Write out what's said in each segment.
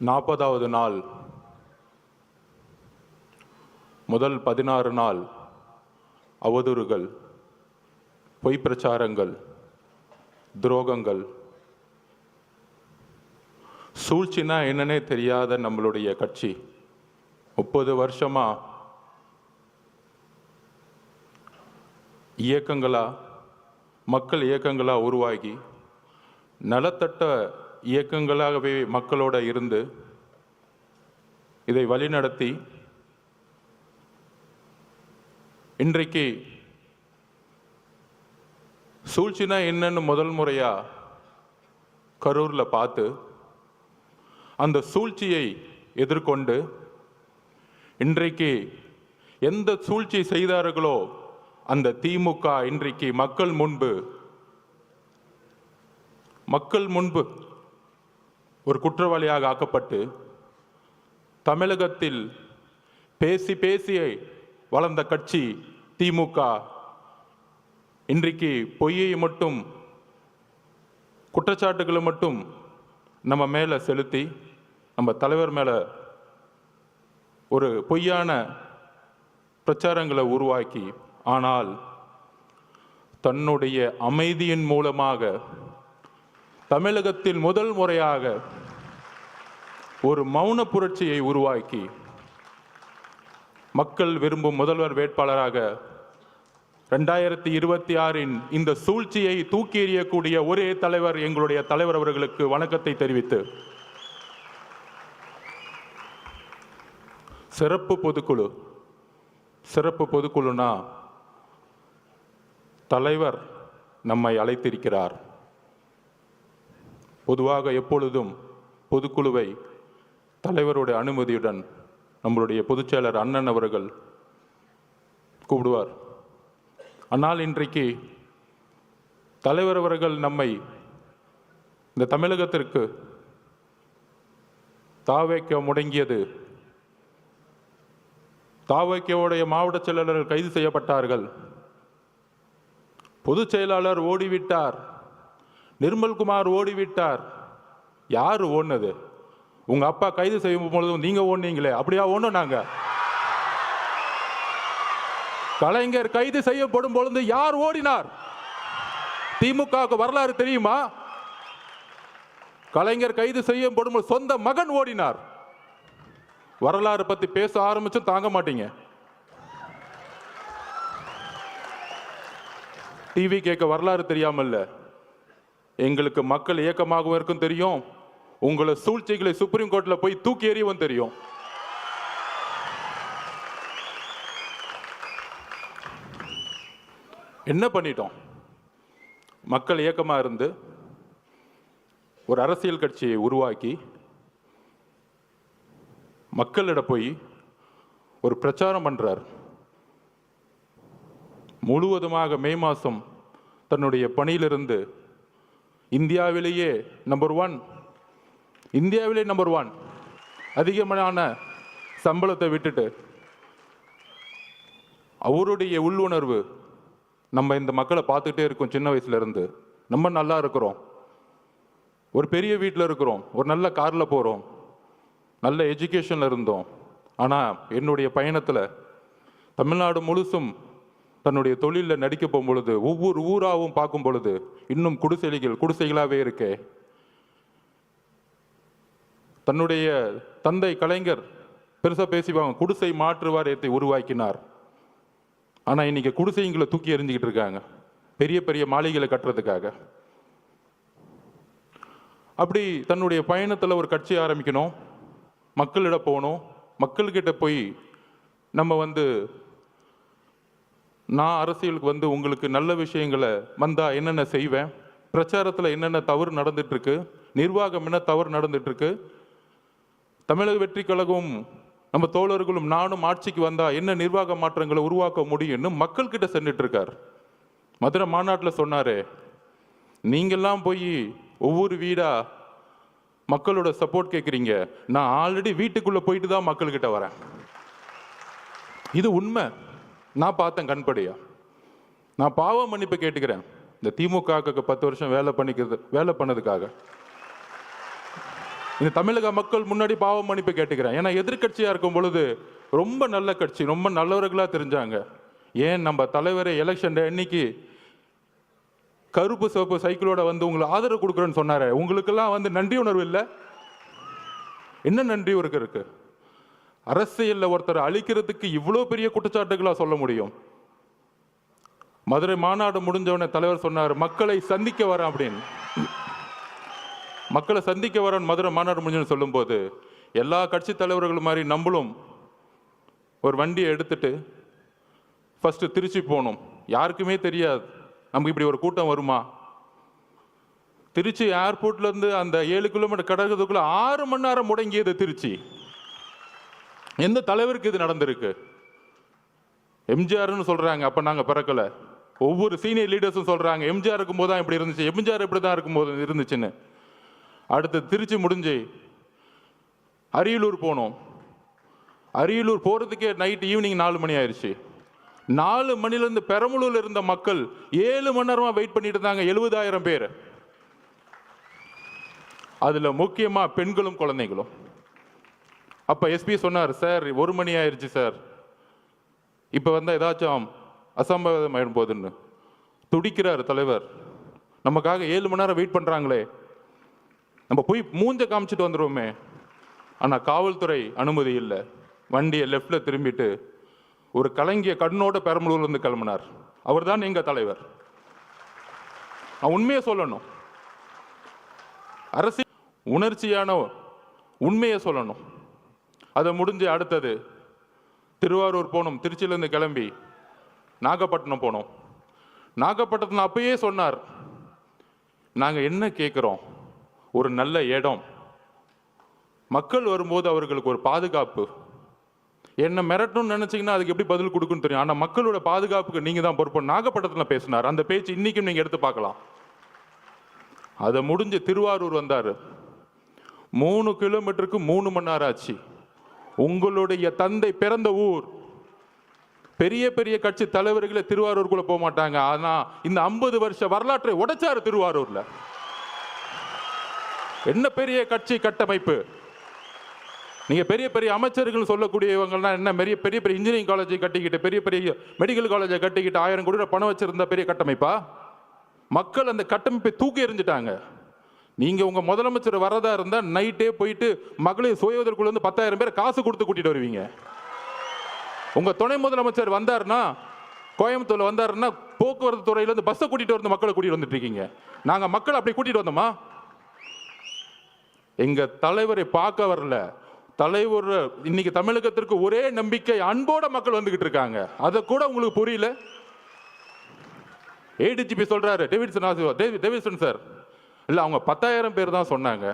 40வது நாள். முதல் 16 நாள் அவதூறுகள், பொய் பிரச்சாரங்கள், துரோகங்கள், சூழ்ச்சினா என்னன்னே தெரியாத நம்மளுடைய கட்சி 30 வருஷமா இயக்கங்களா, மக்கள் இயக்கங்களா உருவாகி நலத்தட்ட இயக்கங்களாகவே மக்களோட இருந்து இதை வழிநடத்தி இன்றைக்கு சூழ்ச்சினா என்னன்னு முதல் முறையா கரூர்ல பார்த்து அந்த சூழ்ச்சியை எதிர்கொண்டு இன்றைக்கு எந்த சூழ்ச்சி செய்தார்களோ அந்த திமுக இன்றைக்கு மக்கள் முன்பு ஒரு குற்றவாளியாக ஆக்கப்பட்டு தமிழகத்தில் பேசி வளர்ந்த கட்சி திமுக இன்றைக்கு பொய்யை மட்டும், குற்றச்சாட்டுகளை மட்டும் நம்ம மேலே செலுத்தி நம்ம தலைவர் மேலே ஒரு பொய்யான பிரச்சாரங்களை உருவாக்கி, ஆனால் தன்னுடைய அமைதியின் மூலமாக தமிழகத்தில் முதல் முறையாக ஒரு மௌன புரட்சியை உருவாக்கி மக்கள் விரும்பும் முதல்வர் வேட்பாளராக 2026 இந்த சூழ்ச்சியை தூக்கி எறியக்கூடிய ஒரே தலைவர் எங்களுடைய தலைவர் அவர்களுக்கு வணக்கத்தை தெரிவித்து, சிறப்பு பொதுக்குழுனா தலைவர் நம்மை அழைத்திருக்கிறார். பொதுவாக எப்பொழுதும் பொதுக்குழுவை தலைவருடைய அனுமதியுடன் நம்மளுடைய பொதுச்செயலர் அண்ணன் அவர்கள் கூப்பிடுவார். ஆனால் இன்றைக்கு தலைவர் அவர்கள் நம்மை இந்த தமிழகத்திற்கு தாவைக்க முடங்கியது, தாவைக்கவுடைய மாவட்ட செயலாளர்கள் கைது செய்யப்பட்டார்கள், பொதுச் செயலாளர் ஓடிவிட்டார், நிர்மல்குமார் ஓடிவிட்டார். யார் ஓடுனது? உங்க அப்பா கைது செய்யும் பொழுதும் நீங்க ஓடுனீங்களே, அப்படியா ஓடணும்? நாங்க கலைஞர் கைது செய்யப்படும் பொழுது யார் ஓடினார்? திமுகவுக்கு வரலாறு தெரியுமா? கலைஞர் கைது செய்யப்படும் சொந்த மகன் ஓடினார். வரலாறு பத்தி பேச ஆரம்பிச்சும் தாங்க மாட்டீங்க. டிவி கேட்க வரலாறு தெரியாமல்ல, எங்களுக்கு மக்கள் இயக்கமாகவும் இருக்கும் தெரியும், உங்களை சூழ்ச்சிகளை சுப்ரீம் கோர்ட்ல போய் தூக்கி எறியவும் தெரியும். என்ன பண்ணிட்டோம்? மக்கள் இயக்கமா இருந்து ஒரு அரசியல் கட்சியை உருவாக்கி மக்களிட போய் ஒரு பிரச்சாரம் பண்றார். முழுவதுமாக மே மாதம் தன்னுடைய பணியிலிருந்து இந்தியாவிலேயே நம்பர் 1 அதிகமான சம்பளத்தை விட்டுட்டு, அவருடைய உள்ளுணர்வு, நம்ம இந்த மக்களை பார்த்துட்டே இருக்கோம், சின்ன வயசுல இருந்து நம்ம நல்லா இருக்கிறோம், ஒரு பெரிய வீட்டில் இருக்கிறோம், ஒரு நல்ல காரில் போகிறோம், நல்ல எஜுகேஷனில் இருந்தோம். ஆனால் என்னுடைய பயணத்தில் தமிழ்நாடு முழுசும் தன்னுடைய தொழிலில் நடிக்க போகும் பொழுது, ஒவ்வொரு ஊராகவும் பார்க்கும் பொழுது இன்னும் குடிசைகளாகவே இருக்கே. தன்னுடைய தந்தை கலைஞர் பெருசாக பேசிவாங்க, குடிசை மாற்று வாரியத்தை உருவாக்கினார். ஆனால் இன்னைக்கு குடிசைங்களை தூக்கி எறிஞ்சிக்கிட்டு இருக்காங்க பெரிய பெரிய மாளிகைகளை கட்டுறதுக்காக. அப்படி தன்னுடைய பயணத்தில் ஒரு கட்சி ஆரம்பிக்கணும், மக்களிட போகணும், மக்கள்கிட்ட போய் நம்ம நான் அரசியலுக்கு உங்களுக்கு நல்ல விஷயங்களை வந்தால் என்னென்ன செய்வேன், பிரச்சாரத்தில் என்னென்ன தவறு நடந்துட்டுருக்கு, நிர்வாகம் என்ன தவறு நடந்துட்டுருக்கு, தமிழக வெற்றி கழகம் நம்ம தோழர்களும் நானும் ஆட்சிக்கு வந்தால் என்ன நிர்வாக மாற்றங்களை உருவாக்க முடியும்னு மக்கள்கிட்ட சென்றுட்டு இருக்கார். மதுரை மாநாட்டில் சொன்னாரே, நீங்கள்லாம் போய் ஒவ்வொரு வீடா மக்களோட சப்போர்ட் கேட்குறீங்க, நான் ஆல்ரெடி வீட்டுக்குள்ளே போயிட்டு தான் மக்கள்கிட்ட வரேன். இது உண்மை, நான் பார்த்தேன் கண்படியா. நான் பாவ மன்னிப்பு கேட்டுக்கிறேன் இந்த திமுக 10 வருஷம் வேலை பண்ணதுக்காக. இந்த தமிழக மக்கள் முன்னாடி பாவ மன்னிப்பு கேட்டுக்கிறேன். ஏன்னா எதிர்கட்சியா இருக்கும் பொழுது ரொம்ப நல்ல கட்சி, ரொம்ப நல்லவர்களா தெரிஞ்சாங்க. ஏன் நம்ம தலைவரை எலெக்ஷன் அன்னைக்கு கருப்பு சிவப்பு சைக்கிளோட வந்து உங்களுக்கு ஆதரவு கொடுக்குறேன்னு சொன்னாரு. உங்களுக்கெல்லாம் வந்து நன்றி உணர்வு இல்லை? என்ன நன்றி இருக்கு? அரசியல்ல ஒருத்தர் அழிக்கிறதுக்கு இவ்வளோ பெரிய குற்றச்சாட்டுகளா சொல்ல முடியும்? மதுரை மாநாடு முடிஞ்சவன தலைவர் சொன்னார், மக்களை சந்திக்க வரேன் அப்படின்னு. மக்களை சந்திக்க வரேன் மதுரை மாநாடு முடிஞ்சு சொல்லும்போது எல்லா கட்சி தலைவர்கள் மாதிரி நம்மளும் ஒரு வண்டியை எடுத்துட்டு ஃபர்ஸ்ட் திருச்சி போகணும். யாருக்குமே தெரியாது நமக்கு இப்படி ஒரு கூட்டம் வருமா. திருச்சி ஏர்போர்ட்ல இருந்து அந்த 7 கிலோமீட்டர் கடக்கிறதுக்குள்ள 6 மணி நேரம் முடங்கியது திருச்சி. எந்த தலைவருக்கு இது நடந்திருக்கு? எம்ஜிஆர்னு சொல்றாங்க, அப்ப நாங்க பிறக்கல. ஒவ்வொரு சீனியர் லீடர்ஸும் சொல்றாங்க எம்ஜிஆர் இருக்கும்போது தான் இப்படி இருந்துச்சு, எம்ஜிஆர் இப்படி தான் இருக்கும்போது இருந்துச்சுன்னு. அடுத்து திருச்சி முடிஞ்சு அரியலூர் போனோம். அரியலூர் போறதுக்கே நைட் ஈவினிங் 4 மணி ஆயிடுச்சு. 4 மணிலேருந்து பெரம்பலூர்ல இருந்த மக்கள் 7 மணி நேரமா வெயிட் பண்ணிட்டு இருந்தாங்க, 70,000 பேர். அதுல முக்கியமா பெண்களும் குழந்தைகளும். அப்ப எஸ்பி சொன்னார், சார் 1 மணி ஆயிடுச்சு சார், இப்ப வந்தா ஏதாச்சும் அசம்பாவிதம் ஆயிடும் போதுன்னு. துடிக்கிறார் தலைவர். நமக்காக 7 மணி நேரம் வெயிட் பண்றாங்களே, நம்ம போய் மூஞ்ச காமிச்சிட்டு வந்துருவோமே. ஆனா காவல்துறை அனுமதி இல்லை. வண்டியை லெஃப்ட்ல திரும்பிட்டு ஒரு கலங்கிய கண்ணோட பெரம்பலூர்ல இருந்து கிளம்பினார். அவர் தான் எங்க தலைவர். நான் உண்மையை சொல்லணும், அரசியல் உணர்ச்சியான உண்மையை சொல்லணும். அதை முடிஞ்சு அடுத்தது திருவாரூர் போனோம். திருச்சியிலேருந்து கிளம்பி நாகப்பட்டினம் போனோம். நாகப்பட்டினத்தில் அப்பயே சொன்னார், நாங்கள் என்ன கேட்குறோம், ஒரு நல்ல இடம், மக்கள் வரும்போது அவர்களுக்கு ஒரு பாதுகாப்பு. என்ன மிரட்டணும்னு நினைச்சீங்கன்னா அதுக்கு எப்படி பதில் கொடுக்குன்னு தெரியும். ஆனால் மக்களோட பாதுகாப்புக்கு நீங்க தான் பொறுப்பு. நாகப்பட்டினத்தில் பேசினார். அந்த பேச்சு இன்னைக்கும் நீங்க எடுத்து பார்க்கலாம். அதை முடிஞ்சு திருவாரூர் வந்தாரு. 3 கிலோமீட்டருக்கு 3 மணி நேரம் ஆச்சு. உங்களுடைய தந்தை பிறந்த ஊர். பெரிய பெரிய கட்சி தலைவர்களே திருவாரூருக்குள்ள போக மாட்டாங்க. ஆனா இந்த 50 வருஷ வரலாற்றை உடைச்சாரு திருவாரூர்ல. என்ன பெரிய கட்சி கட்டமைப்பு. நீங்க பெரிய பெரிய அமைச்சர்கள் சொல்லக்கூடியவங்கன்னா என்ன, பெரிய பெரிய பெரிய இன்ஜினியரிங் காலேஜை கட்டிக்கிட்டு, பெரிய பெரிய மெடிக்கல் காலேஜை கட்டிக்கிட்டு 1000 கோடி ரூபாய் பணம் வச்சிருந்த பெரிய கட்டமைப்பா? மக்கள் அந்த கட்டமைப்பை தூக்கி எறிஞ்சிட்டாங்க. நீங்க உங்க முதலமைச்சர் வரதா இருந்தா நைட்டே போயிட்டு மகளிர் சுய உதவிக்குள்ள இருந்து 10,000 பேர் காசு கொடுத்து கூட்டிட்டு வருவீங்க. உங்க துணை முதலமைச்சர் வந்தாருன்னா, கோயம்புத்தூர்ல வந்தாருன்னா, போக்குவரத்து துறையில இருந்து பஸ்ஸை கூட்டிட்டு வந்து மக்களை கூட்டிட்டு வந்துட்டு இருக்கீங்க. நாங்க மக்களை அப்படி கூட்டிட்டு வந்தோமா? எங்க தலைவரை பார்க்க வரல. தலைவர் இன்னைக்கு தமிழகத்திற்கு ஒரே நம்பிக்கை, அன்போட மக்கள் வந்துகிட்டு இருக்காங்க. அதை கூட உங்களுக்கு புரியல. ஏடிஜிபி சொல்றாரு, டேவிட்சன் சார், இல்ல அவங்க 10,000 பேர் தான் சொன்னாங்க.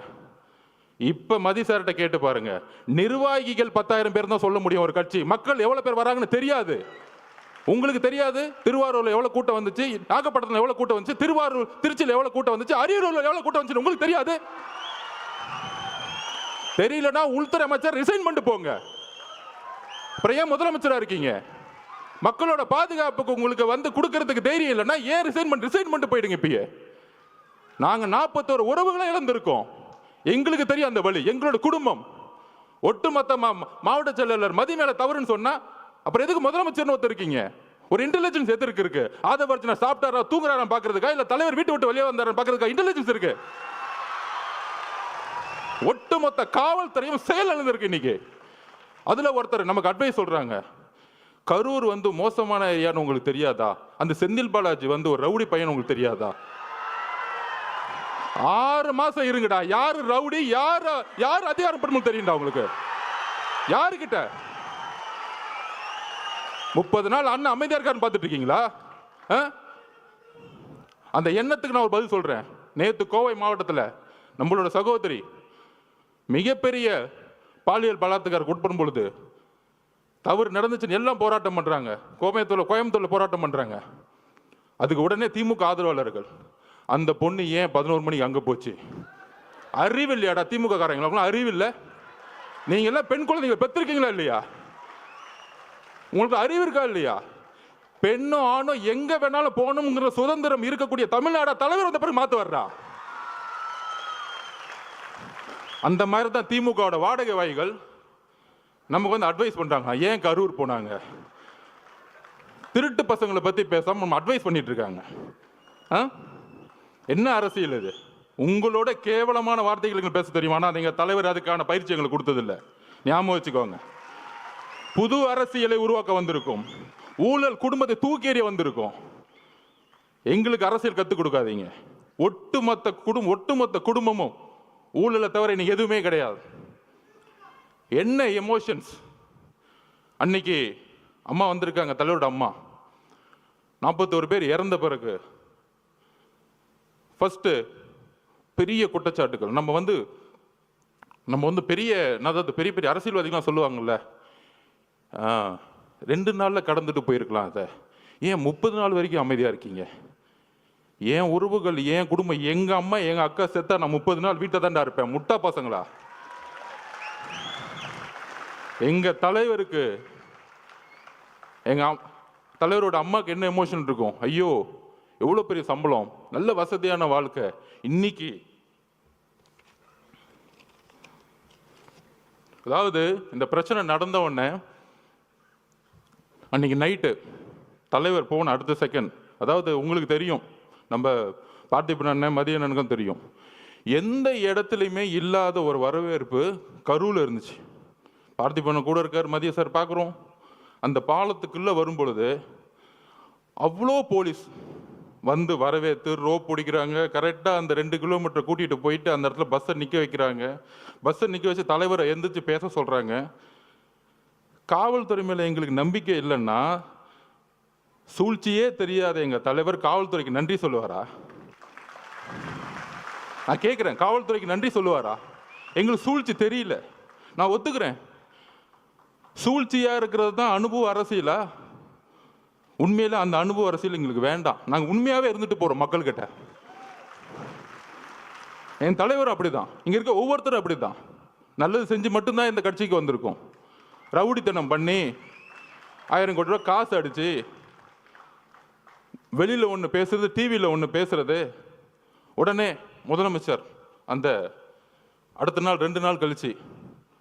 இப்ப மதி சார்கிட்ட கேட்டு பாருங்க, நிர்வாகிகள் 10,000 பேர் தான் சொல்ல முடியும் ஒரு கட்சி. மக்கள் எவ்வளவு பேர் வராங்கன்னு தெரியாது. உங்களுக்கு தெரியாது. திருவாரூர்ல எவ்வளவு கூட்டம் வந்துச்சு, நாகப்பட்டினத்துல எவ்வளவு கூட்டம் வந்துச்சு, திருச்சியில எவ்வளவு கூட்டம் வந்துச்சு, அரியலூர்ல எவ்வளவு கூட்டம் வந்துச்சு உங்களுக்கு தெரியாது. தெரியலனா உள்துறை அமைச்சர் ரிசைன் பண்ணிட்டு போங்க. அப்புறம் ஏன் முதலமைச்சரா இருக்கீங்க? மக்களோட பாதுகாப்புக்கு உங்களுக்கு வந்து கொடுக்கறதுக்கு தைரியம் இல்லைன்னா ஏன் ரிசைன் பண்ணிட்டு போயிடுங்க. இப்பயே நாங்க 41 உறவுகளை இழந்திருக்கோம். எங்களுக்கு தெரியும் அந்த வழி. எங்களோட குடும்பம் ஒட்டுமொத்த மாவட்ட செயலாளர் மதி மேல தவறுன்னு சொன்னா அப்புறம் எதுக்கு முதலமைச்சர்னு ஒருத்தர் இருக்கீங்க? ஒரு இன்டெலிஜென்ஸ் எதற்கு இருக்கு? ஆதவர்ஜனா சாப்பிட்டாரா தூங்குறாரா பாக்குறதுக்கா, இல்ல தலைவர் வீட்டு விட்டு வெளியே வந்தாரா பாக்குறதுக்கா இன்டெலிஜென்ஸ் இருக்கு? ஒட்டுமொத்த காவல்துறையும் செயல் இழந்திருக்கு இன்னைக்கு. அதுல ஒருத்தர் நமக்கு அட்வைஸ் சொல்றாங்க, கரூர் வந்து மோசமான ஏரியான்னு உங்களுக்கு தெரியாதா? அந்த செந்தில் பாலாஜி வந்து ஒரு ரவுடி பையன் உங்களுக்கு தெரியாதா? 6 மாசம் இருங்கடா. யாரு ரவுடி, யாரு அதிகாரப்படும் தெரியும்டா உங்களுக்கு? யாருக்கிட்ட 30 நாள் அண்ணன் அமைதியா இருக்காருன்னு பார்த்துட்டு இருக்கீங்களா? அந்த எண்ணத்துக்கு நான் ஒரு பதில் சொல்றேன். நேத்து கோவை மாவட்டத்தில் நம்மளோட சகோதரி மிகப்பெரிய பாலியல் பலாத்காரத்துக்கு உட்படும் பொழுது தவறு நடந்துச்சுன்னு எல்லாம் போராட்டம் பண்றாங்க. கோயம்புத்தூர்ல போராட்டம் பண்றாங்க. அதுக்கு உடனே திமுக ஆதரவாளர்கள், அந்த பொண்ணு ஏன் 11 மணிக்கு அங்க போச்சு? அறிவில்லையாடா திமுக காரங்களும்? அறிவில்லை? நீங்க எல்லாம் பெண் குழந்தைங்க பெற்றிருக்கீங்களா இல்லையா? உங்களுக்கு அறிவு இருக்கா இல்லையா? பெண்ணும் ஆணும் எங்க வேணாலும் போகணுங்கிற சுதந்திரம் இருக்கக்கூடிய தமிழ்நாடு தலைவர் வந்த பிறகு மாத்து வர்றா. அந்த மாதிரி தான் திமுகவோட வாடகை வாய்கள் நமக்கு வந்து அட்வைஸ் பண்றாங்க. ஏன் கரூர் போனாங்க, திருட்டு பசங்களை பத்தி பேசாம நம்ம அட்வைஸ் பண்ணிட்டு இருக்காங்க. என்ன அரசியல் இது? உங்களோட கேவலமான வார்த்தைகளுக்கு பேச தெரியுமா? நீங்க தலைவர் அதுக்கான பயிற்சி எங்களுக்கு கொடுத்ததில்லை, ஞாபகம் வச்சுக்கோங்க. புது அரசியலை உருவாக்க வந்திருக்கும், ஊழல் குடும்பத்தை தூக்கி எறிய வந்திருக்கும். எங்களுக்கு அரசியல் கற்றுக் கொடுக்காதீங்க. ஒட்டுமொத்த குடும்பமும் ஊழலை தவிர இன்னைக்கு எதுவுமே கிடையாது. என்ன எமோஷன்ஸ்! அன்னைக்கு அம்மா வந்திருக்காங்க, தலைவரோட அம்மா. 41 பேர் இறந்த பிறகு ஃபர்ஸ்ட் பெரிய குற்றச்சாட்டுகள் நம்ம வந்து பெரிய பெரிய அரசியல்வாதிகளாம் சொல்லுவாங்கல்ல, 2 நாளில் கடந்துட்டு போயிருக்கலாம். அதை ஏன் 30 நாள் வரைக்கும் அமைதியாக இருக்கீங்க? ஏன் உறவுகள், ஏன் குடும்பம், எங்கள் அம்மா எங்கள் அக்கா செத்தா நான் 30 நாள் வீட்டை தாண்டா இருப்பேன், முட்டா பசங்களா? எங்கள் தலைவருக்கு, எங்கள் தலைவரோட அம்மாவுக்கு என்ன எமோஷன் இருக்கும்? ஐயோ எவ்வளோ பெரிய சம்பளம், நல்ல வசதியான வாழ்க்கை. இன்னைக்கு அதாவது இந்த பிரச்சனை நடந்த உடனே அன்னைக்கு நைட்டு தலைவர் போன அடுத்த செகண்ட், அதாவது உங்களுக்கு தெரியும், நம்ம பார்த்திபன் அண்ணன் மதிய அண்ணனுக்கும் தெரியும், எந்த இடத்துலையுமே இல்லாத ஒரு வரவேற்பு கரூரில் இருந்துச்சு. பார்த்திபன் கூட இருக்கார், மதிய சார் பார்க்குறோம். அந்த பாலத்துக்குள்ளே வரும் பொழுது அவ்வளோ போலீஸ் வந்து வரவேற்று ரோப் பிடிக்கிறாங்க. கரெக்டாக அந்த 2 கிலோமீட்டர் கூட்டிகிட்டு போயிட்டு அந்த இடத்துல பஸ்ஸை நிற்க வைக்கிறாங்க. பஸ்ஸை நிற்க வச்சு தலைவரை எந்திரிச்சு பேச சொல்கிறாங்க. காவல்துறை மேலே எங்களுக்கு நம்பிக்கை இல்லைன்னா சூழ்ச்சியே தெரியாத எங்கள் தலைவர் காவல்துறைக்கு நன்றி சொல்லுவாரா? நான் கேட்குறேன், காவல்துறைக்கு நன்றி சொல்லுவாரா? எங்களுக்கு சூழ்ச்சி தெரியல, நான் ஒத்துக்கிறேன். சூழ்ச்சியாக இருக்கிறது தான் அனுபவ அரசியலா? உண்மையில அந்த அனுபவ அரசியல் எங்களுக்கு வேண்டாம். நாங்கள் உண்மையாகவே இருந்துட்டு போகிறோம் மக்கள்கிட்ட. என் தலைவர் அப்படிதான், இங்கே இருக்க ஒவ்வொருத்தரும் அப்படிதான். நல்லது செஞ்சு மட்டும்தான் இந்த கட்சிக்கு வந்திருக்கோம். ரவுடித்தனம் பண்ணி 1000 கோடி ரூபா காசு அடிச்சு வெளியில் ஒன்று பேசுறது, டிவியில் ஒன்று பேசுறது, உடனே முதலமைச்சர் அந்த அடுத்த நாள் 2 நாள் கழிச்சு,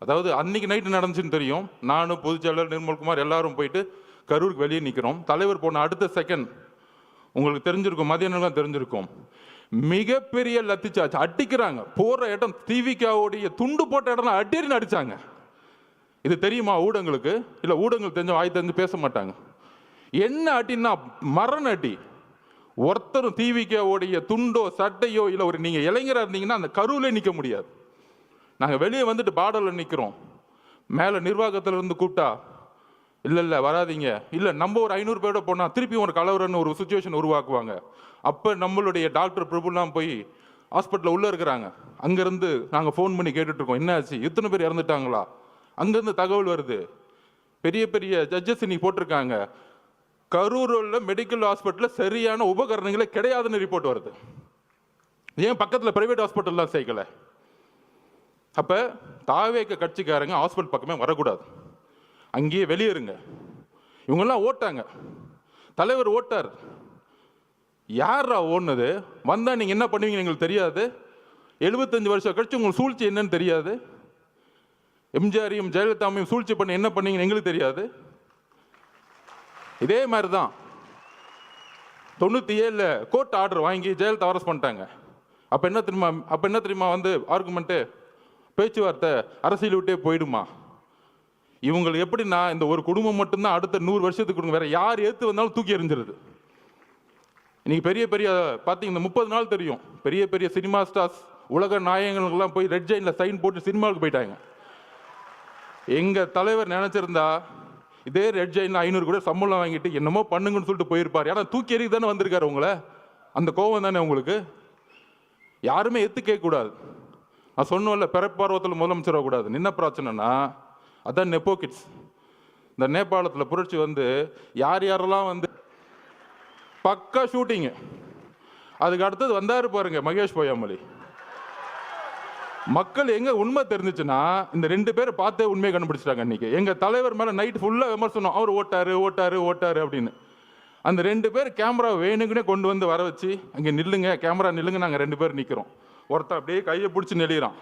அதாவது அன்னைக்கு நைட்டு நடந்துச்சுன்னு தெரியும், நானும் பொதுச்செயலாளர் நிர்மல்குமார் எல்லாரும் போயிட்டு கரூருக்கு வெளியே நிற்கிறோம். தலைவர் போன அடுத்த செகண்ட் உங்களுக்கு தெரிஞ்சிருக்கும், மதியானம் தெரிஞ்சிருக்கும், மிகப்பெரிய லத்திச்சாச்சு அடிக்கிறாங்க. போற இடம் திவிகாவுடைய துண்டு போட்ட இடம் அடின்னு அடிச்சாங்க. இது தெரியுமா ஊடகங்களுக்கு? இல்லை, ஊடகங்கள் தெரிஞ்ச வாய் தெரிஞ்சு பேச மாட்டாங்க. என்ன அடின்னா மரண அடி. ஒருத்தரும் திவிகாவுடைய துண்டோ சட்டையோ இல்லை, ஒரு நீங்கள் இளைஞராக இருந்தீங்கன்னா அந்த கரூரில் நிற்க முடியாது. நாங்கள் வெளியே வந்துட்டு பார்டரில் நிற்கிறோம். மேலே நிர்வாகத்தில் இருந்து கூப்பிட்டா இல்லை வராதிங்க, இல்லை நம்ம ஒரு 500 பேரோட போனால் திருப்பி ஒரு கலவரன்னு ஒரு சுச்சுவேஷன் உருவாக்குவாங்க. அப்போ நம்மளுடைய டாக்டர் பிரபுலாம் போய் ஹாஸ்பிட்டலில் உள்ளே இருக்கிறாங்க. அங்கேருந்து நாங்கள் ஃபோன் பண்ணி கேட்டுட்ருக்கோம், என்ன ஆச்சு, இத்தனை பேர் இறந்துட்டாங்களா? அங்கேருந்து தகவல் வருது, பெரிய பெரிய ஜட்ஜஸ் இன்னைக்கு போட்டிருக்காங்க, கரூரில் மெடிக்கல் ஹாஸ்பிட்டலில் சரியான உபகரணங்களே கிடையாதுன்னு ரிப்போர்ட் வருது. ஏன் பக்கத்தில் பிரைவேட் ஹாஸ்பிட்டல்லாம் சேர்க்கலை? அப்போ தாவேக கட்சிக்காரங்க ஹாஸ்பிட்டல் பக்கமே வரக்கூடாது, அங்கேயே வெளியேறுங்க. இவங்கெல்லாம் ஓட்டாங்க, தலைவர் ஓட்டார். யாரா ஓடுனது? வந்தால் நீங்கள் என்ன பண்ணுவீங்க எங்களுக்கு தெரியாது. 75 வருஷம் கழிச்சு உங்களுக்கு சூழ்ச்சி என்னன்னு தெரியாது. எம்ஜிஆரையும் ஜெயலலிதாவையும் சூழ்ச்சி பண்ணி என்ன பண்ணீங்கன்னு எங்களுக்கு தெரியாது. இதே மாதிரி தான் 97 கோர்ட் ஆர்டர் வாங்கி ஜெயலலிதா அரெஸ்ட் பண்ணிட்டாங்க. அப்போ என்ன தெரியுமா வந்து ஆர்குமெண்ட்டு, பேச்சுவார்த்தை அரசியல் விட்டே போயிடுமா? இவங்களுக்கு எப்படின்னா, இந்த ஒரு குடும்பம் மட்டும்தான் அடுத்த 100 வருஷத்துக்கு வேற யார் ஏற்று வந்தாலும் தூக்கி எறிஞ்சிருது. இன்னைக்கு பெரிய பெரிய பார்த்தீங்கன்னா இந்த 30 நாள் தெரியும், பெரிய பெரிய சினிமா ஸ்டார்ஸ், உலக நாயகங்களுக்கெல்லாம் போய் ரெட் ஜெயினில் சைன் போட்டு சினிமாவுக்கு போயிட்டாங்க. எங்கள் தலைவர் நினச்சிருந்தா இதே ரெட் ஜெயினில் 500 கூட சம்பளம் வாங்கிட்டு என்னமோ பண்ணுங்கன்னு சொல்லிட்டு போயிருப்பார். ஏன்னா தூக்கி எறிக்கு தானே வந்திருக்காரு உங்களை, அந்த கோவம் தானே உங்களுக்கு. யாருமே எத்து கேட்கக்கூடாது. நான் சொன்னோம்ல, பிறப்பார்வத்தில் முதலமைச்சர் ஆகக்கூடாது. என்ன பிரச்சனைனா அதான் நெப்போ கிட்ஸ். இந்த நேபாளத்தில் புரட்சி வந்து யார் யாரெல்லாம் வந்து பக்கா ஷூட்டிங்கு, அதுக்கு அடுத்தது வந்தாரு பாருங்க மகேஷ் பொய்யாமொழி. மக்கள் எங்க உண்மை தெரிஞ்சிச்சுன்னா இந்த 2 பேரை பார்த்தே உண்மையை கண்டுபிடிச்சிட்டாங்க. அன்னைக்கு எங்க தலைவர் மேல நைட் ஃபுல்லா விமர்சனம், அவர் ஓட்டாரு ஓட்டாரு ஓட்டாரு அப்படின்னு. அந்த 2 பேர் கேமரா வேணுங்கன்னே கொண்டு வந்து வர வச்சு, அங்கே நில்லுங்க கேமரா நில்லுங்க, நாங்கள் 2 பேர் நிற்கிறோம். ஒருத்தன் அப்படியே கையை பிடிச்சி நெளிகிறான்.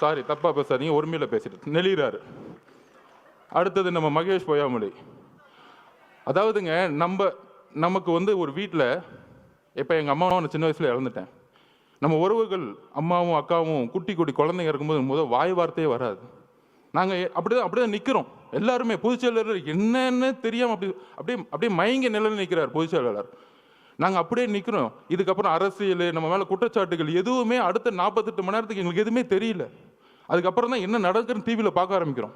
சாரி தப்பாக பேசாதீங்க, உரிமையில் பேசிட்டு நெளிகிறாரு. அடுத்தது நம்ம மகேஷ் பொய்யாமொழி. அதாவதுங்க நமக்கு வந்து ஒரு வீட்டில் இப்போ எங்கள் அம்மாவும் நான் சின்ன வயசில் இறந்துட்டேன். நம்ம உறவுகள் அம்மாவும் அக்காவும் குட்டி குட்டி குழந்தைங்க இருக்கும்போது வாய் வார்த்தையே வராது. நாங்கள் அப்படிதான் நிற்கிறோம் எல்லாருமே. பொதுச்செயலாளர் என்னன்னு தெரியாமல் அப்படியே மயங்கி நிலையில் நிற்கிறார் பொதுச்செயலாளர். நாங்கள் அப்படியே நிற்கிறோம். இதுக்கப்புறம் அரசியல், நம்ம மேலே குற்றச்சாட்டுகள் எதுவுமே அடுத்த 48 மணி நேரத்துக்கு எங்களுக்கு எதுவுமே தெரியல. அதுக்கப்புறம் தான் என்ன நடக்குதுன்னு டிவியில் பார்க்க ஆரம்பிக்கிறோம்.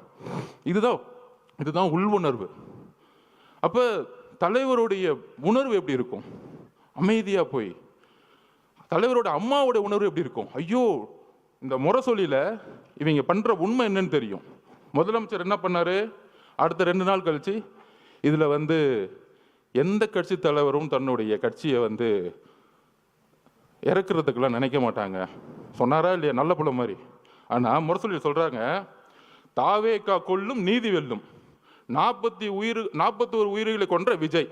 இதுதான் உள் உணர்வு. அப்போ தலைவருடைய உணர்வு எப்படி இருக்கும்? அமைதியாக போய். தலைவரோட அம்மாவோட உணர்வு எப்படி இருக்கும்? ஐயோ, இந்த முரசொலியில் இவங்க பண்ணுற உண்மை என்னன்னு தெரியும். முதலமைச்சர் என்ன பண்ணார்? அடுத்த 2 நாள் கழிச்சு இதில் வந்து எந்த கட்சி தலைவரும் தன்னுடைய கட்சியை வந்து இறக்குறதுக்கெல்லாம் நினைக்க மாட்டாங்க சொன்னாரா இல்லையா? நல்ல புள்ள மாதிரி. ஆனால் முரசொலியில் சொல்கிறாங்க, தாவேகா கொல்லும் நீதி வெல்லும், 41 உயிர்களை கொன்ற விஜய்.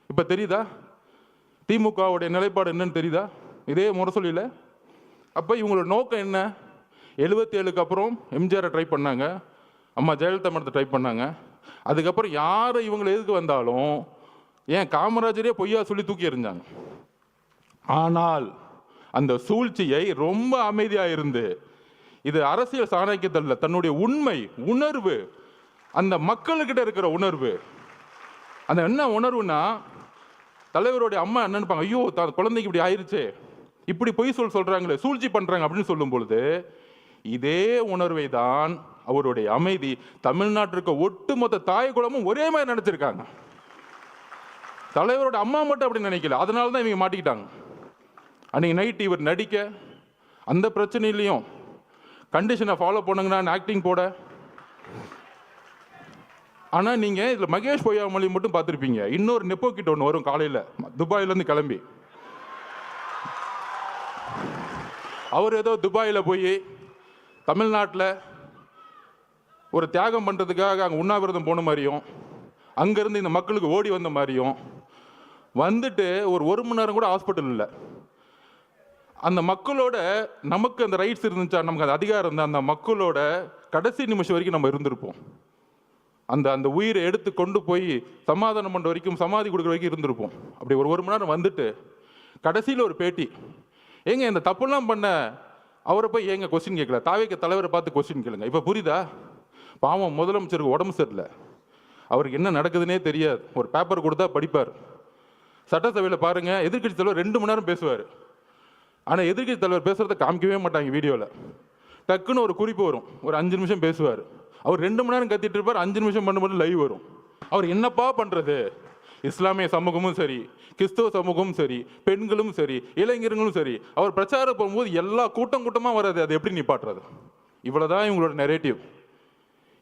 இப்போ தெரியுதா திமுகவுடைய நிலைப்பாடு என்னன்னு தெரியுதா? இதே முரசொலியில். அப்போ இவங்களோட நோக்கம் என்ன? 77க்கு அப்புறம் எம்ஜிஆரை ட்ரை பண்ணாங்க, அம்மா ஜெயலலிதா மடத்தை ட்ரை பண்ணாங்க. அதுக்கப்புறம் யார் இவங்களை எதுக்கு வந்தாலும் ஏன் காமராஜரே பொய்யா சொல்லி தூக்கி எறிஞ்சாங்க. ஆனால் அந்த சூழ்ச்சியை ரொம்ப அமைதியாக இருந்து, இது அரசியல் சாணக்கியத்தில் தன்னுடைய உண்மை உணர்வு, அந்த மக்கள்கிட்ட இருக்கிற உணர்வு, அந்த என்ன உணர்வுனா, தலைவருடைய அம்மா என்ன நினைப்பாங்க? ஐயோ, குழந்தைக்கு இப்படி ஆயிடுச்சு, இப்படி பொய் சொல்றாங்களே, சூழ்ச்சி பண்றாங்க அப்படின்னு சொல்லும் பொழுது இதே உணர்வை தான் அவருடைய அமைதி தமிழ்நாட்டிற்கு ஒட்டுமொத்த தாய் குலமும் ஒரே மாதிரி நினைச்சிருக்காங்க. தலைவரோட அம்மா மட்டும் அப்படி நினைக்கல. அதனால தான் இவங்க மாட்டிக்கிட்டாங்க. அன்னைக்கு நைட் இவர் நடிக்க அந்த பிரச்சனையிலையும் கண்டிஷனை ஃபாலோ பண்ணுங்கன்னா ஆக்டிங் போட. ஆனால் நீங்கள் இதில் மகேஷ் பொய்யாமொழி மட்டும் பார்த்துருப்பீங்க. இன்னொரு நெப்போ கிட்ட ஒன்று வரும் காலையில் துபாயிலேருந்து கிளம்பி. அவர் ஏதோ துபாயில் போய் தமிழ்நாட்டில் ஒரு தியாகம் பண்ணுறதுக்காக அங்கே உண்ணாவிரதம் போன மாதிரியும், அங்கேருந்து இந்த மக்களுக்கு ஓடி வந்த மாதிரியும் வந்துட்டு ஒரு மணி நேரம் கூட ஹாஸ்பிட்டல் இல்லை. அந்த மக்களோட நமக்கு அந்த ரைட்ஸ் இருந்துச்சா, நமக்கு அந்த அதிகாரம் இருந்தால் அந்த மக்களோட கடைசி நிமிஷம் வரைக்கும் நம்ம இருந்திருப்போம். அந்த உயிரை எடுத்து கொண்டு போய் சமாதானம் பண்ணுற வரைக்கும், சமாதி கொடுக்குற வரைக்கும் இருந்திருப்போம். அப்படி ஒரு மணி நேரம் வந்துட்டு கடைசியில் ஒரு பேட்டி, ஏங்க இந்த தப்புலாம் பண்ண அவரை போய் ஏங்க கொஸ்டின் கேட்கல, தாவேக தலைவரை பார்த்து கொஸ்டின் கேளுங்க. இப்போ புரியுதா? பாவம் முதலமைச்சருக்கு உடம்பு சரியில்லை, அவருக்கு என்ன நடக்குதுன்னே தெரியாது. ஒரு பேப்பர் கொடுத்தா படிப்பார். சட்டசபையில் பாருங்கள், எதிர்கட்சி தலைவர் 2 மணி நேரம் பேசுவார். ஆனால் எதிர்கட்சி தலைவர் பேசுகிறத காமிக்கவே மாட்டாங்க வீடியோவில். டக்குன்னு ஒரு குறிப்பு வரும், ஒரு 5 நிமிஷம் பேசுவார். அவர் 2 மணி நேரம் கத்திட்டு இருப்பார், 5 நிமிஷம் பண்ணும்போது லைவ் வரும். அவர் என்னப்பா பண்ணுறது? இஸ்லாமிய சமூகமும் சரி, கிறிஸ்தவ சமூகமும் சரி, பெண்களும் சரி, இளைஞர்களும் சரி, அவர் பிரச்சாரம் போகும்போது எல்லா கூட்டமாக வராது. அது எப்படி நிப்பாட்டுறது? இவ்வளோதான் இவங்களோட நெரேட்டிவ்,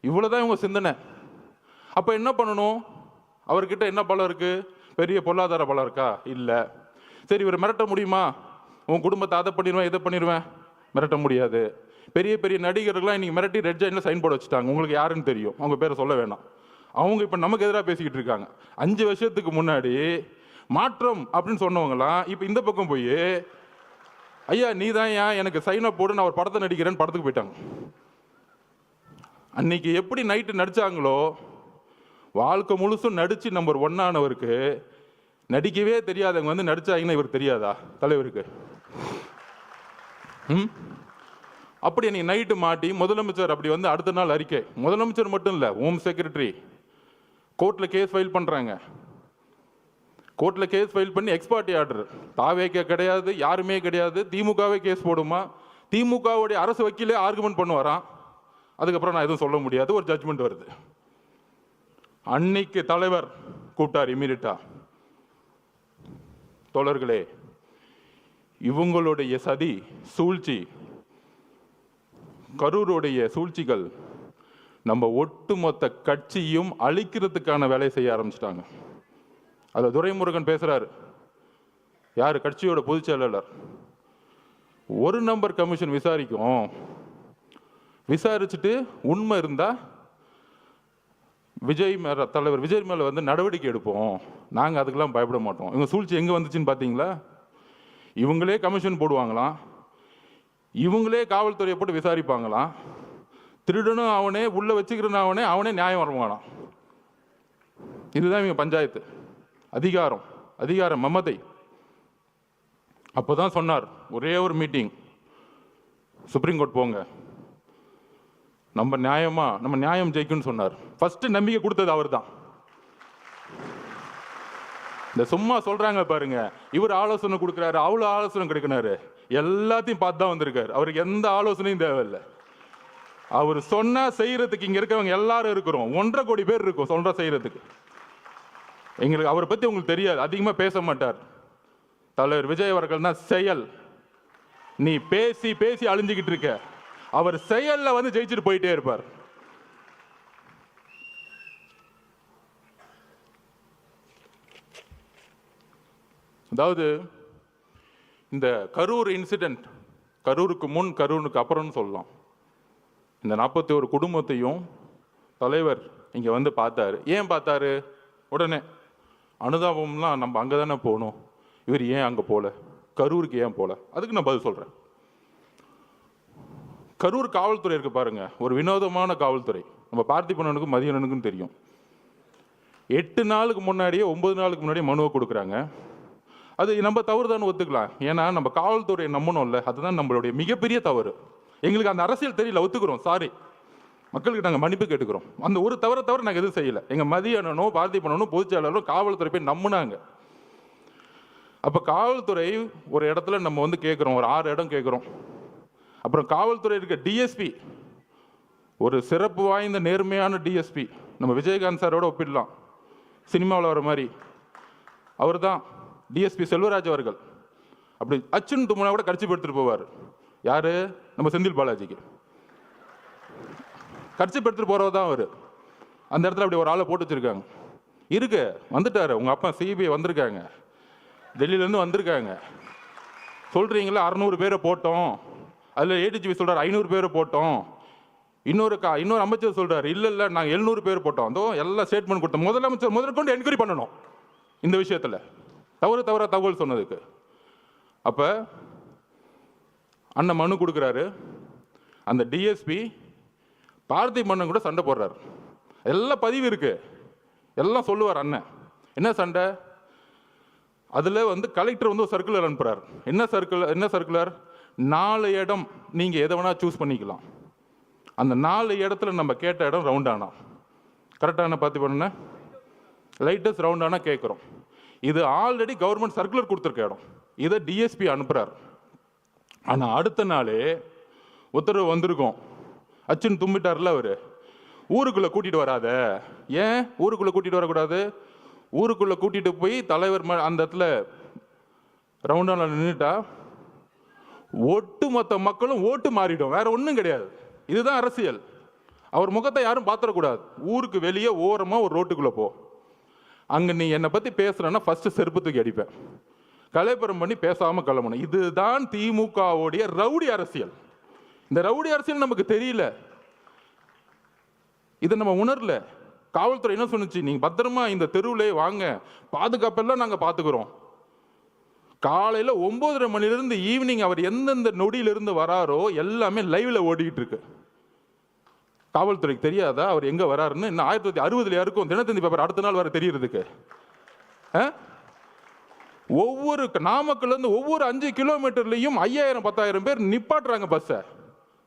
இவ்வளோதான் இவங்க சிந்தனை. அப்போ என்ன பண்ணணும்? அவர்கிட்ட என்ன பலம் இருக்குது? பெரிய பொருளாதார பலம் இருக்கா? இல்லை. சரி, இவர் மிரட்ட முடியுமா? உன் குடும்பத்தை அதை பண்ணிடுவேன் இதை பண்ணிடுவேன், மிரட்ட முடியாது. பெரிய பெரிய நடிகர்கள்லாம் இன்றைக்கி மிரட்டி ரெட் ஜாயின்ல சைன் போர்டு வச்சுட்டாங்க. உங்களுக்கு யாருன்னு தெரியும், அவங்க பேரை சொல்ல வேணாம். அவங்க இப்போ நமக்கு எதிராக பேசிக்கிட்டு இருக்காங்க. 5 வருஷத்துக்கு முன்னாடி மாற்றம் அப்படின்னு சொன்னவங்களாம் இப்போ இந்த பக்கம் போய், ஐயா நீ தான் ஏன் எனக்கு சைன் அப் போடு, நான் ஒரு படத்தை நடிக்கிறேன்னு படத்துக்கு போயிட்டாங்க. அன்னைக்கு எப்படி நைட்டு நடித்தாங்களோ, வாழ்க்கை முழுசும் நடித்து நம்பர் 1 ஆனவருக்கு நடிக்கவே தெரியாதவங்க வந்து நடிச்சாங்கன்னா இவர் தெரியாதா தலைவருக்கு? அப்படி அன்னைக்கு நைட்டு மாட்டி முதலமைச்சர் அப்படி வந்து அடுத்த நாள் அறிக்கை. முதலமைச்சர் மட்டும் இல்லை, ஹோம் செக்ரட்டரி கோர்ட்டில் கேஸ் ஃபைல் பண்ணுறாங்க. கோர்ட்டில் கேஸ் ஃபைல் பண்ணி எக்ஸ்பார்ட்டி ஆர்டர். தாவேக்கே கிடையாது, யாருமே கிடையாது, திமுகவே கேஸ் போடுமா, திமுகவுடைய அரசு வக்கீலே ஆர்குமெண்ட் பண்ணுவாராம். அதுக்கப்புறம் நான் எதுவும் சொல்ல முடியாது, ஒரு ஜட்ஜ்மெண்ட் வருது. அன்னைக்கு தலைவர் கூப்பிட்டார் இமீடியட்டா. தோழர்களே, இவங்களுடைய சதி சூழ்ச்சி, கரூருடைய சூழ்ச்சிகள் நம்ம ஒட்டுமொத்த கட்சியும் அழிக்கிறதுக்கான வேலையை செய்ய ஆரம்பிச்சிட்டாங்க. அதில் துரைமுருகன் பேசுகிறார், யார்? கட்சியோட பொதுச் செயலாளர். 1 நம்பர் கமிஷன் விசாரிக்கும், விசாரிச்சுட்டு உண்மை இருந்தால் தலைவர் விஜய் மேலே வந்து நடவடிக்கை எடுப்போம், நாங்கள் அதுக்கெல்லாம் பயப்பட மாட்டோம். இவங்க சூழ்ச்சி எங்கே வந்துச்சுன்னு பார்த்தீங்களா? இவங்களே கமிஷன் போடுவாங்களாம். இவங்களே காவல்துறையை போட்டு விசாரிப்பாங்களாம். திருடனும் அவனே, உள்ள வச்சுக்கிறனும் அவனே, அவனே நியாயம் வருவானாம். இதுதான் இவங்க பஞ்சாயத்து. அதிகாரம், அதிகார மமதை. அப்போதான் சொன்னார், ஒரே ஒரு மீட்டிங், சுப்ரீம் கோர்ட் போங்க, நம்ம நியாயம் ஜெயிக்கும்னு சொன்னார். ஃபர்ஸ்ட் நம்பிக்கை கொடுத்தது அவர் தான். இந்த சும்மா சொல்றாங்க பாருங்க, இவர் ஆலோசனை கொடுக்குறாரு, அவ்வளோ ஆலோசனை கிடைக்கிறாரு, எல்லாத்தையும் பார்த்து தான் வந்திருக்காரு. அவருக்கு எந்த ஆலோசனையும் தேவையில்லை. அவர் சொன்னா செய்யறதுக்கு இங்க இருக்கவங்க எல்லாரும் இருக்கிறோம், 1.5 கோடி பேர் இருக்கும் சொல்ற செய்யறதுக்கு. எங்களுக்கு அவரை பத்தி உங்களுக்கு தெரியாது, அதிகமா பேச மாட்டார். தலைவர் விஜய் அவர்கள் தான் செயல். நீ பேசி பேசி அழிஞ்சுக்கிட்டு இருக்க, அவர் செயல்ல வந்து ஜெயிச்சுட்டு போயிட்டே இருப்பார். அதாவது இந்த கரூர் இன்சிடென்ட், கரூருக்கு முன் கரூருக்கு அப்புறம்னு சொல்லலாம். இந்த 41 குடும்பத்தையும் தலைவர் இங்க வந்து பார்த்தாரு. ஏன் பார்த்தாரு? உடனே அனுதாபம்லாம் நம்ம அங்கே தானே போகணும், இவர் ஏன் அங்கே போகல, கரூருக்கு ஏன் போகல? அதுக்கு நான் பதில் சொல்கிறேன். கரூர் காவல்துறை இருக்கு பாருங்க, ஒரு வினோதமான காவல்துறை. நம்ம பார்த்திபனுக்கும் மதியனுக்கும் தெரியும். 8 நாளுக்கு முன்னாடியே 9 நாளுக்கு முன்னாடியே மனுவை கொடுக்குறாங்க. அது நம்ம தவறு தான் ஒத்துக்கலாம். ஏன்னா நம்ம காவல்துறையை நம்பணும்ல, அதுதான் நம்மளுடைய மிகப்பெரிய தவறு. எங்களுக்கு அந்த அரசியல் தெரியல, ஒத்துக்கிறோம், சாரி, மக்களுக்கு நாங்கள் மன்னிப்பு கேட்டுக்கிறோம். அந்த ஒரு தவிர நாங்கள் எதுவும் செய்யலை. எங்கள் மதியனோ பார்த்திபனோ பொதுச்செயலாளரும் காவல்துறை போய் நம்பினாங்க. அப்போ காவல்துறை ஒரு இடத்துல நம்ம வந்து கேட்குறோம், ஒரு 6 இடம் கேட்குறோம். அப்புறம் காவல்துறை இருக்க டிஎஸ்பி, ஒரு சிறப்பு வாய்ந்த நேர்மையான டிஎஸ்பி, நம்ம விஜயகாந்த் சாரோட ஒப்பிடலாம், சினிமாவில் வர மாதிரி. அவர் தான் டிஎஸ்பி செல்வராஜ் அவர்கள். அப்படி அச்சுன்னு தும்முனா கூட கடிச்சு எடுத்துட்டு போவார். யாரு? நம்ம செந்தில் பாலாஜிக்கு கடிச்சு எடுத்துட்டு போறவர் தான் அவர். அந்த இடத்துல அப்படி ஒரு ஆளை போட்டு வச்சிருக்காங்க. இருக்கு, வந்துட்டாரு உங்க அப்பா, சிபிஐ வந்திருக்காங்க, டெல்லியிலேருந்து வந்திருக்காங்க. சொல்றீங்களா 600 பேரை போட்டோம், அதில் ஏடிஜிபி சொல்றாரு 500 பேரை போட்டோம். இன்னொரு அமைச்சர் சொல்றாரு இல்லை நாங்கள் 700 பேர் போட்டோம். அதோ எல்லாம் ஸ்டேட்மெண்ட் கொடுத்தோம். முதலமைச்சர் முதற்கொண்டு என்கொயரி பண்ணணும் இந்த விஷயத்தில், தகவல் சொன்னதுக்கு. அப்போ அண்ணன் மனு கொடுக்குறாரு. அந்த டிஎஸ்பி பார்த்திபன் கூட சண்டை போடுறாரு. எல்லாம் பதிவு இருக்கு, எல்லாம் சொல்லுவார் அண்ணன். என்ன சண்டை? அதில் வந்து கலெக்டர் வந்து ஒரு சர்க்குலர் அனுப்புறார். என்ன சர்க்குலர்? 4 இடம் நீங்கள் எதை வேணா சூஸ் பண்ணிக்கலாம். அந்த 4 இடத்துல நம்ம கேட்ட இடம் ரவுண்டானா, கரெக்டான பார்த்திபன் லைட்டஸ்ட் ரவுண்டானா கேட்குறோம். இது ஆல்ரெடி கவர்மெண்ட் சர்க்குலர் கொடுத்துருக்க இடம். இதை டிஎஸ்பி அனுப்புறார். ஆனால் அடுத்த நாளே உத்தரவு வந்திருக்கும். அச்சுன்னு தும்பிட்டார்ல அவர், ஊருக்குள்ளே கூட்டிகிட்டு வராத. ஏன் ஊருக்குள்ளே கூட்டிகிட்டு வரக்கூடாது? ஊருக்குள்ளே கூட்டிகிட்டு போய் தலைவர் அந்த இடத்துல ரவுண்டான நின்றுட்டா ஒட்டுமொத்த மக்களும் ஓட்டு மாறிடும், வேற ஒன்றும் கிடையாது. இதுதான் அரசியல். அவர் முகத்தை யாரும் பார்த்துடக்கூடாது. ஊருக்கு வெளியே ஓரமாக ஒரு ரோட்டுக்குள்ளே போ, அங்கே நீ என்னை பற்றி பேசுகிறேன்னா ஃபஸ்ட்டு செருப்பு தூக்கி அடிப்பேன், கலைப்புறம் பண்ணி பேசாமல் கிளம்பணும். இதுதான் திமுகவுடைய ரவுடி அரசியல். இந்த ரவுடி அரசியல் நமக்கு தெரியல, இதை நம்ம உணரல. காவல்துறை என்ன சொன்னுச்சு? நீங்கள் பத்திரமா இந்த தெருவிலே வாங்க, பாதுகாப்பெல்லாம் நாங்கள் பார்த்துக்கிறோம். காலையில் 9:30 மணிலிருந்து ஈவினிங் அவர் எந்தெந்த நொடியிலிருந்து வராரோ எல்லாமே லைவ்ல ஓடிக்கிட்டு இருக்கு. காவல்துறைக்கு தெரியாதா அவர் எங்க வராருன்னு? இன்னும் 1960 யாருக்கும் தினத்தந்தி பேப்பர் அடுத்த நாள் வர தெரியறதுக்கு. ஒவ்வொரு நாமக்கல்ல இருந்து ஒவ்வொரு 5 கிலோமீட்டர்லையும் 5000 10,000 பேர் நிப்பாட்டுறாங்க பஸ்ஸை.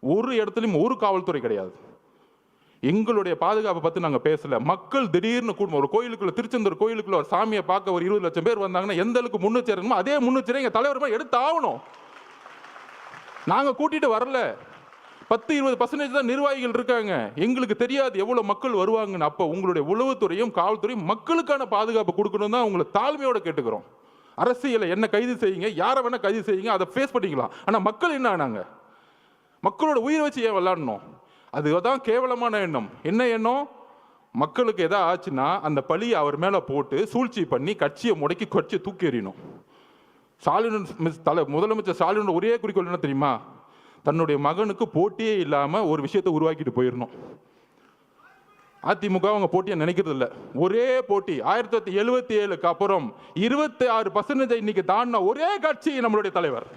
ஒரு இடத்துலையும் ஒரு காவல்துறை கிடையாது. எங்களுடைய பாதுகாப்பை பற்றி நாங்கள் பேசல. மக்கள் திடீர்னு கூட்டம், ஒரு கோயிலுக்குள்ள, திருச்செந்தூர் கோயிலுக்குள்ள ஒரு சாமியை பார்க்க ஒரு 20 லட்சம் பேர் வந்தாங்கன்னா எந்த அளவுக்கு முன்னெச்சரிக்கணுமோ அதே முன்னெச்சரிக்கை எங்கள் தலைவர் எடுத்து ஆகணும். நாங்கள் கூட்டிட்டு வரல, 10-20% தான் நிர்வாகிகள் இருக்காங்க. எங்களுக்கு தெரியாது எவ்வளோ மக்கள் வருவாங்கன்னு. அப்போ உங்களுடைய உளவுத்துறையும் காவல்துறையும் மக்களுக்கான பாதுகாப்பு கொடுக்கணும் தான் உங்களை தாழ்மையோட கேட்டுக்கிறோம். அரசியலை என்ன கைது செய்யுங்க, யாரை வேணா கைது செய்யுங்க, அதை ஃபேஸ் பண்ணிக்கலாம். ஆனால் மக்கள் என்ன ஆனாங்க? மக்களோட உயிரை வச்சு ஏன் விளாடணும்? அதுதான் கேவலமான எண்ணம். என்ன எண்ணம்? மக்களுக்கு எதாவது ஆச்சுன்னா அந்த பழியை அவர் மேலே போட்டு சூழ்ச்சி பண்ணி கட்சியை முடக்கி கட்சியை தூக்கி எறியணும். முதலமைச்சர் ஸ்டாலின் ஒரே குறிக்கோள் என்ன தெரியுமா? தன்னுடைய மகனுக்கு போட்டியே இல்லாமல் ஒரு விஷயத்தை உருவாக்கிட்டு போயிடணும். அதிமுக அவங்க போட்டியை நினைக்கிறது இல்லை. ஒரே போட்டி 1977க்கு அப்புறம் 26% இன்னைக்கு தாண்டின ஒரே கட்சி நம்மளுடைய தலைவர்.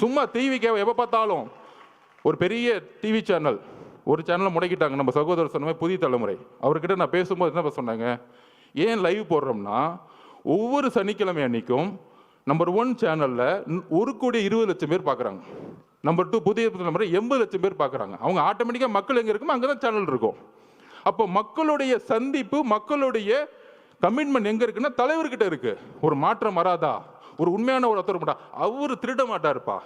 சும்மா டிவிக்கு எப்போ பார்த்தாலும் ஒரு பெரிய டிவி சேனல் ஒரு சேனலை முடக்கிட்டாங்க. நம்ம சகோதரர் சொன்ன புதிய தலைமுறை அவர்கிட்ட நான் பேசும்போது என்ன சொன்னாங்க, ஏன் லைவ் போடுறோம்னா ஒவ்வொரு சனிக்கிழமை அன்னைக்கும் நம்பர் 1 சேனலில் 1,20,00,000 பேர் பார்க்குறாங்க. நம்பர் 2 புதிய தலைமுறை 80,00,000 பேர் பார்க்குறாங்க. அவங்க ஆட்டோமேட்டிக்காக மக்கள் எங்கே இருக்குமோ அங்கே தான் சேனல் இருக்கும். அப்போ மக்களுடைய சந்திப்பு, மக்களுடைய கமிட்மெண்ட் எங்கே இருக்குன்னா தலைவர்கிட்ட இருக்கு. ஒரு மாற்றம் வராதா? ஒரு உண்மையான ஒரு ஒருத்தர் மாட்டா, அவர் திருட மாட்டாருப்பா.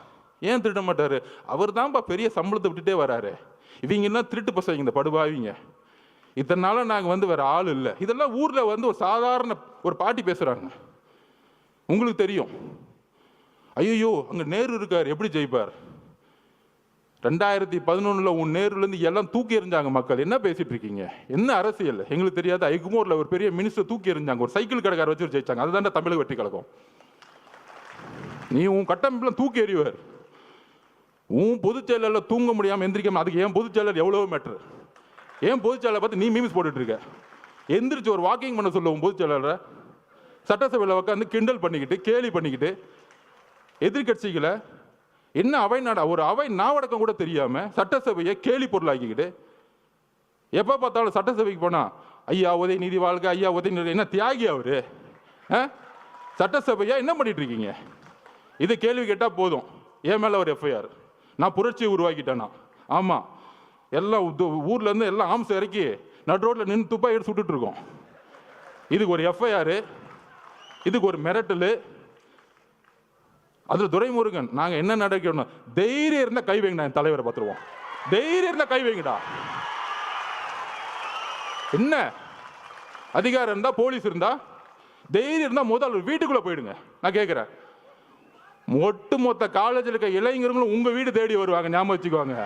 ஏன் திருட மாட்டாரு? அவர் தான்ப்பா பெரிய சம்பளத்தை விட்டுட்டே வராரு. இவங்கன்னா திருட்டு பசங்க, இந்த படுபாவிங்க. இத்தனை நாளாக நாங்கள் வேற ஆள் இல்லை. இதெல்லாம் ஊரில் ஒரு சாதாரண ஒரு பாட்டி பேசுகிறாங்க. உங்களுக்கு தெரியும், ஐயோ அங்கே நேரு இருக்கார், எப்படி ஜெயிப்பார்? 2011 உன் நேருலேருந்து எல்லாம் தூக்கி எறிஞ்சாங்க மக்கள். என்ன பேசிட்டு இருக்கீங்க? என்ன அரசியல் எங்களுக்கு தெரியாது. ஐகுமோரில் ஒரு பெரிய மினிஸ்டர் தூக்கி எறிஞ்சாங்க, ஒரு சைக்கிள் கடைக்கார வச்சு ஜெயிச்சாங்க. அதுதான் தமிழக வெற்றி கழகம். நீ உன் கட்டமைப்புலாம் தூக்கி எறிவார். உன் பொதுச் செயலரில் தூங்க முடியாமல் எந்திரிக்காம, அதுக்கு ஏன் பொதுச் செயலர் எவ்வளோ மேட்ரு? ஏன் பொதுச் செயலரை பார்த்து நீ மீம்ஸ் போட்டுட்டு இருக்க? எந்திரிச்சு ஒரு வாக்கிங் பண்ண சொல்லுவோம் பொதுச் செயலரை. சட்டசபையில் உட்காந்து கிண்டல் பண்ணிக்கிட்டு கேலி பண்ணிக்கிட்டு எதிர்கட்சிகளை என்ன அவை நாடா, ஒரு அவை நாவடக்கம் கூட தெரியாம சட்டசபையை கேலி பொருளாக்கிக்கிட்டு எப்ப பார்த்தாலும் சட்டசபைக்கு போனா ஐயா உதயநிதி வாழ்க, ஐயா உதயநிதி. என்ன தியாகி அவரு? சட்டசபையா என்ன பண்ணிட்டு இருக்கீங்க? இது கேள்வி கேட்டா போதும், என் மேல ஒரு எஃப்ஐஆர். நான் புரட்சியை உருவாக்கிட்டேனா? ஆமா, எல்லாம் ஊர்ல இருந்து எல்லாம் ஆம்ஸ் இறக்கி நடு ரோட்ல நின்று துப்பா எடுத்து சுட்டுட்டு இருக்கோம். இதுக்கு ஒரு எஃப்ஐஆர், இதுக்கு ஒரு மிரட்டல். அதுல துரைமுருகன் நாங்க என்ன நடக்கணும், தைரியம் இருந்தா கை வைங்கடா, என் தலைவரை பார்த்துருவோம். தைரியம் இருந்தா கை வைங்கடா. என்ன அதிகாரம் இருந்தா, போலீஸ் இருந்தா, தைரியம் இருந்தா முதல் வீட்டுக்குள்ள போயிடுங்க. நான் கேட்கிறேன், ஒட்டு மொத்த காலேஜில் இருக்க இளைஞர்களும் உங்க வீடு தேடி வருவாங்க, ஞாபகம் வச்சுக்குவாங்க.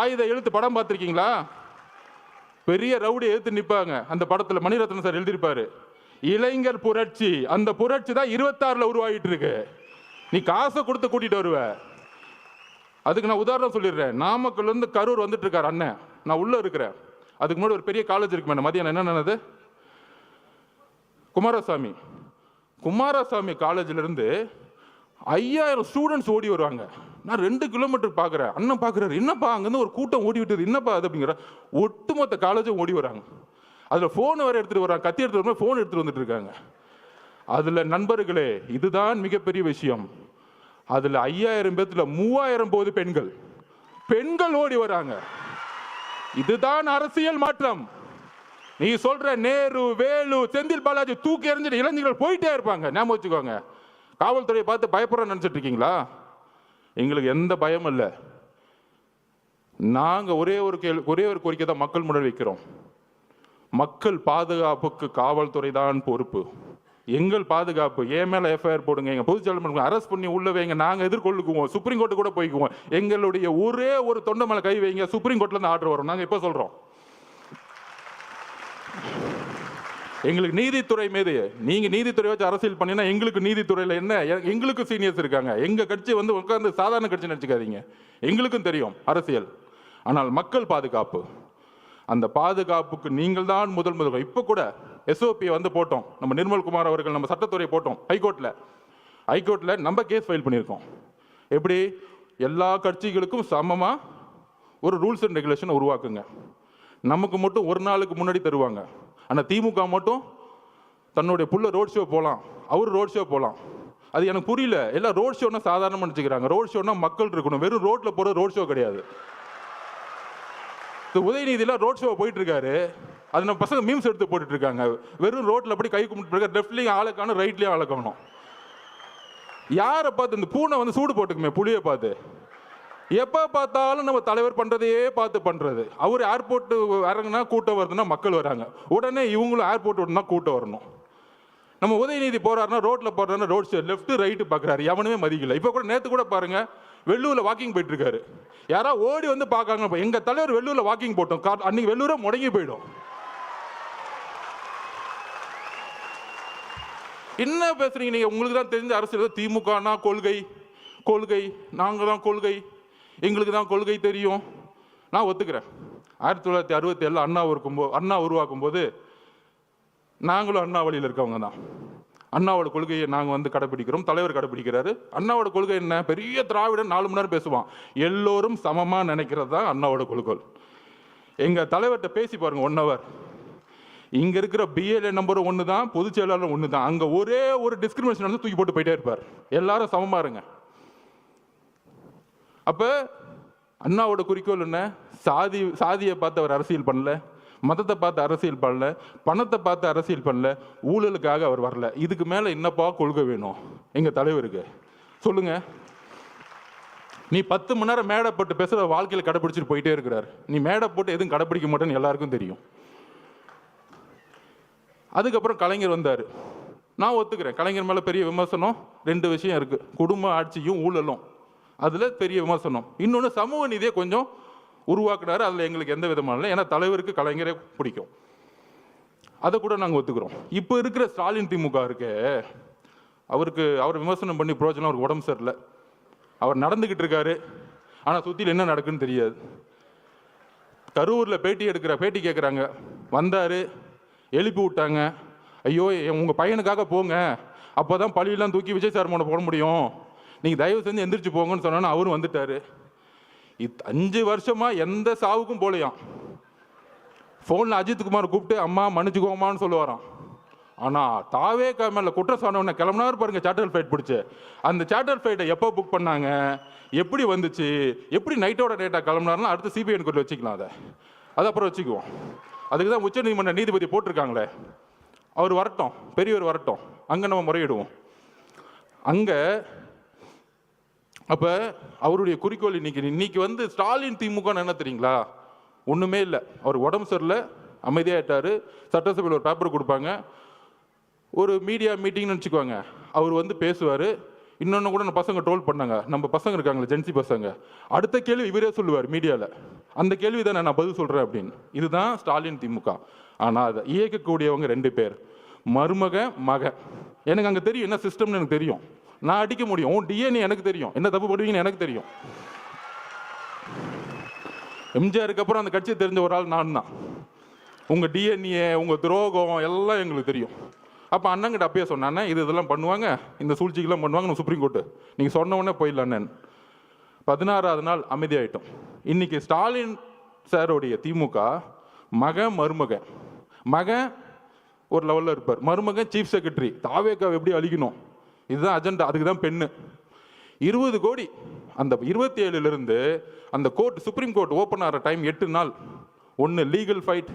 ஆயுத எழுத்து படம் பார்த்திருக்கீங்களா? பெரிய ரவுடி எழுத்து நிற்பாங்க. அந்த படத்துல மணிரத்னம் சார் எழுதியிருப்பாரு, இளைஞர் புரட்சி. அந்த புரட்சி தான் 26ல் உருவாகிட்டு இருக்கு. நீ காசை கொடுத்து கூட்டிட்டு வருவ. அதுக்கு நான் உதாரணம் சொல்லிடுறேன். நாமக்கல்ல இருந்து கரூர் வந்துட்டு இருக்காரு அண்ணன், நான் உள்ள இருக்கிறேன். அதுக்கு முன்னாடி ஒரு பெரிய காலேஜ் இருக்கு மேடம், மதியானம் என்ன நடந்தது? குமாரசாமி காலேஜில் இருந்து 5000 ஸ்டூடெண்ட்ஸ் ஓடி வருவாங்க. நான் 2 கிலோமீட்டர் பார்க்குறேன். அண்ணன் பார்க்குறாரு, என்னப்பா அங்கேருந்து ஒரு கூட்டம் ஓடி விட்டது, என்னப்பா அது அப்படிங்கிற. ஒட்டுமொத்த காலேஜும் ஓடி வராங்க. அதில் ஃபோன் வேறு எடுத்துகிட்டு வராங்க, கத்தி எடுத்துகிட்டு வரும்போது ஃபோன் எடுத்துகிட்டு வந்துட்டு இருக்காங்க. அதில் நண்பர்களே, இதுதான் மிகப்பெரிய விஷயம். அதில் 5000 பேர்த்துல 3000 போது பெண்கள் ஓடி வராங்க. இதுதான் அரசியல் மாற்றம். நீ சொல்ற நேரு, வேலு, செந்தில் பாலாஜி தூக்கி எறிஞ்சிட்டு இளைஞர்கள் போயிட்டே இருப்பாங்க. ஞாபகம் வச்சுக்கோங்க. காவல்துறையை பார்த்து பயப்படுற நினைச்சிட்டு இருக்கீங்களா? எங்களுக்கு எந்த பயமும் இல்லை. நாங்க ஒரே ஒரு கோரிக்கை தான் மக்கள் முன்னாடி வைக்கிறோம். மக்கள் பாதுகாப்புக்கு காவல்துறை தான் பொறுப்பு. எங்கள் பாதுகாப்பு. என் மேல எஃப்ஐஆர் போடுங்க, எங்க பொதுச்செயலாளர் அரெஸ்ட் பண்ணி உள்ள வைங்க, நாங்க எதிர்கொள்ளுக்குவோம். சுப்ரீம் கோர்ட்டு கூட போய்க்குவோம். எங்களுடைய ஒரே ஒரு தொண்டை மேல கை வைங்க, சுப்ரீம் கோர்ட்ல இருந்து ஆர்டர் வரும். நாங்க இப்ப சொல்றோம், எங்களுக்கு நீதித்துறை மீது, நீங்க நீதித்துறை வச்சு அரசியல் பண்ணினா எங்களுக்கு நீதித்துறையில் என்ன, எங்களுக்கு சீனியர்ஸ் இருக்காங்க. எங்க கட்சி உட்கார்ந்து சாதாரண கட்சி நினைச்சுக்காதீங்க, எங்களுக்கும் தெரியும் அரசியல். ஆனால் மக்கள் பாதுகாப்பு, அந்த பாதுகாப்புக்கு நீங்கள் தான் முதல். இப்ப கூட எஸ்ஓபி போட்டோம், நம்ம நிர்மல்குமார் அவர்கள் நம்ம சட்டத்துறை போட்டோம் ஹைகோர்ட்ல நம்ம கேஸ் ஃபைல் பண்ணியிருக்கோம். எப்படி எல்லா கட்சிகளுக்கும் சமமா ஒரு ரூல்ஸ் அண்ட் ரெகுலேஷன் உருவாக்குங்க. நமக்கு மட்டும் ஒரு நாளுக்கு முன்னாடி தருவாங்க. ஆனால் திமுக மட்டும் தன்னுடைய புள்ள ரோட் ஷோ போகலாம், அவர் ரோட் ஷோ போகலாம். அது எனக்கு புரியல. எல்லாம் ரோட் ஷோன்னா சாதாரணமாக நினச்சிக்கிறாங்க. ரோட் ஷோன்னா மக்கள் இருக்கணும், வெறும் ரோட்டில் போகிற ரோட் ஷோ கிடையாது. உதயநிதியில் ரோட் ஷோ போயிட்டு இருக்காரு, அது நம்ம பசங்க மீம்ஸ் எடுத்து போட்டுட்டு இருக்காங்க. வெறும் ரோட்டில் அப்படி கை கும்பிட்டு இருக்காரு, லெஃப்ட்லேயும் ஆளை காணும், ரைட்லேயும் ஆளை காணும். யாரை பார்த்து இந்த பூனை சூடு போட்டுக்குமே, புளியை பார்த்து. எப்போ பார்த்தாலும் நம்ம தலைவர் பண்ணுறதையே பார்த்து பண்ணுறது. அவர் ஏர்போர்ட்டு இறங்குனா கூட்டம் வருதுன்னா மக்கள் வராங்க, உடனே இவங்களும் ஏர்போர்ட் விடனா கூட்டம் வரணும். நம்ம உதயநிதி போறாருன்னா ரோட்டில் போறாருன்னா ரோட் சைடு லெஃப்ட் ரைட்டு பார்க்குறாரு, எவனுமே மதிக்கல. இப்போ கூட நேற்று கூட பாருங்க, வெள்ளூரில் வாக்கிங் போயிட்டு இருக்காரு. யாரா ஓடி வந்து பார்க்காங்க, எங்கள் தலைவர் வெள்ளூரில் வாக்கிங் போட்டோம், அன்னைக்கு வெள்ளூரை முடங்கி போயிடும். என்ன பேசுறீங்க நீங்க? உங்களுக்கு தான் தெரிஞ்ச அரசியல். திமுகனா கொள்கை, நாங்கள் தான் கொள்கை, எங்களுக்கு தான் கொள்கை தெரியும். நான் ஒத்துக்கிறேன். 1967 அண்ணா உருவாக்கும் போது நாங்களும் அண்ணா வழியில் இருக்கவங்க தான். அண்ணாவோட கொள்கையை நாங்கள் வந்து கடைப்பிடிக்கிறோம், தலைவர் கடைப்பிடிக்கிறாரு. அண்ணாவோட கொள்கை என்ன? பெரிய திராவிடன் 4 மணி நேரம் பேசுவான். எல்லோரும் சமமாக நினைக்கிறது தான் அண்ணாவோட கொள்கை. எங்கள் தலைவர்கிட்ட பேசி பாருங்கள் 1 hour. இங்கே இருக்கிற பிஎல்ஏ நம்பர் 1 தான், பொதுச் செயலாளர் 1 தான். அங்கே ஒரே ஒரு டிஸ்கிரிமினேஷன் வந்து தூக்கி போட்டு போயிட்டே இருப்பார். எல்லாரும் சமமாக இருங்க. அப்போ அண்ணாவோட குறிக்கோள் என்ன? சாதியை பார்த்து அவர் அரசியல் பண்ணல, மதத்தை பார்த்து அரசியல் பண்ணல, பணத்தை பார்த்து அரசியல் பண்ணல, ஊழலுக்காக அவர் வரல. இதுக்கு மேலே என்னப்பா கொள்கை வேணும் எங்கள் தலைவருக்கு? சொல்லுங்க. நீ 10 மணி நேரம் மேடை போட்டு பேசுகிற வாழ்க்கையில் கடைப்பிடிச்சிட்டு போயிட்டே இருக்கிறார். நீ மேடை போட்டு எதுவும் கடைப்பிடிக்க மாட்டேன்னு எல்லாருக்கும் தெரியும். அதுக்கப்புறம் கலைஞர் வந்தார். நான் ஒத்துக்கிறேன், கலைஞர் மேலே பெரிய விமர்சனம் 2 விஷயம் இருக்குது. குடும்ப ஆட்சியும் ஊழலும், அதில் பெரிய விமர்சனம். இன்னொன்று சமூக நீதியை கொஞ்சம் உருவாக்குனாரு, அதில் எங்களுக்கு எந்த விதமான இல்லை. ஏன்னா தலைவருக்கு கலைஞரே பிடிக்கும், அதை கூட நாங்கள் ஒத்துக்கிறோம். இப்போ இருக்கிற ஸ்டாலின் திமுக இருக்கு, அவர் விமர்சனம் பண்ணி பிரோஜனம். அவருக்கு உடம்பு சரியில்லை, அவர் நடந்துக்கிட்டு இருக்காரு, ஆனால் சுற்றியில் என்ன நடக்குன்னு தெரியாது. கரூரில் பேட்டி கேட்குறாங்க, வந்தார், எழுப்பி விட்டாங்க. ஐயோ உங்கள் பையனுக்காக போங்க, அப்போ தான் பழியெல்லாம் தூக்கி விஜய் சார் மேலே போட முடியும், நீங்கள் தயவு செஞ்சு எந்திரிச்சு போங்கன்னு சொன்னா அவரும் வந்துட்டார். 5 வருஷமாக எந்த சாவுக்கும் போலையாம். ஃபோனில் அஜித் குமார் கூப்பிட்டு அம்மா மன்னிச்சுக்கோமான்னு சொல்லுவாராம். ஆனால் தாவே மேலே குற்றம் சாணவனை கிளம்புனாரு பாருங்க, சார்ட்டர் ஃப்ளைட் பிடிச்சி. அந்த சார்ட்டர் ஃப்ளைட்டை எப்போ புக் பண்ணாங்க, எப்படி வந்துச்சு, எப்படி நைட்டோட டேட்டாக கிளம்புனாருன்னா அடுத்து சிபிஐ என்கொயரி வச்சுக்கலாம். அதை அப்புறம் வச்சுக்குவோம். அதுக்கு தான் உச்சநீதிமன்ற நீதிபதி போட்டிருக்காங்களே, அவர் வரட்டும், பெரியவர் வரட்டும், அங்கே நம்ம முறையிடுவோம். அங்கே அப்போ அவருடைய குறிக்கோள் இன்னைக்கு வந்து ஸ்டாலின் திமுக என்ன தெரியுங்களா? ஒன்றுமே இல்லை. அவர் உடம்பு சரியில்லை, அமைதியாகிட்டார். சட்டசபையில் ஒரு பேப்பர் கொடுப்பாங்க, ஒரு மீடியா மீட்டிங்னு வச்சுக்குவாங்க, அவர் வந்து பேசுவார். இன்னொன்று கூட பசங்க ட்ரோல் பண்ணாங்க, நம்ம பசங்க இருக்காங்களே ஜென்சி பசங்க, அடுத்த கேள்வி இவரே சொல்லுவார் மீடியாவில், அந்த கேள்வி தான் நான் பதில் சொல்கிறேன் அப்படின்னு. இதுதான் ஸ்டாலின் திமுக. ஆனால் அதை இயக்கக்கூடியவங்க 2 பேர், மருமக மக. எனக்கு அங்கே தெரியும் என்ன சிஸ்டம்னு எனக்கு தெரியும், நான் அடிக்க முடியும். உன் டிஎன்ஏ எனக்கு தெரியும், என்ன தப்பு பண்ணுவீங்கன்னு எனக்கு தெரியும். எம்ஜிஆருக்கு அப்புறம் அந்த கட்சியை தெரிஞ்ச ஒரு ஆள் நான் தான். உங்கள் டிஎன்ஏ, உங்கள் துரோகம் எல்லாம் எங்களுக்கு தெரியும். அப்போ அண்ணங்கிட்ட அப்பயே சொன்னானே, இதெல்லாம் பண்ணுவாங்க, இந்த சூழ்ச்சிக்கெல்லாம் பண்ணுவாங்க, சுப்ரீம் கோர்ட்டு நீங்கள் சொன்ன உடனே போயிடலான்னு. 16வது நாள் அமைதியாயிட்டோம். இன்னைக்கு ஸ்டாலின் சாரோடைய திமுக மருமக. மகன் ஒரு லெவலில் இருப்பார், மருமகன் சீஃப் செக்ரட்டரி. தாவேக்காவை எப்படி அழிக்கணும், இதுதான் அஜெண்டா. அதுக்கு தான் பெண்ணு 20 கோடி. அந்த 27லிருந்து அந்த கோர்ட், சுப்ரீம் கோர்ட் ஓப்பன் ஆகிற டைம் 8 நாள். ஒன்று லீகல் ஃபைட்,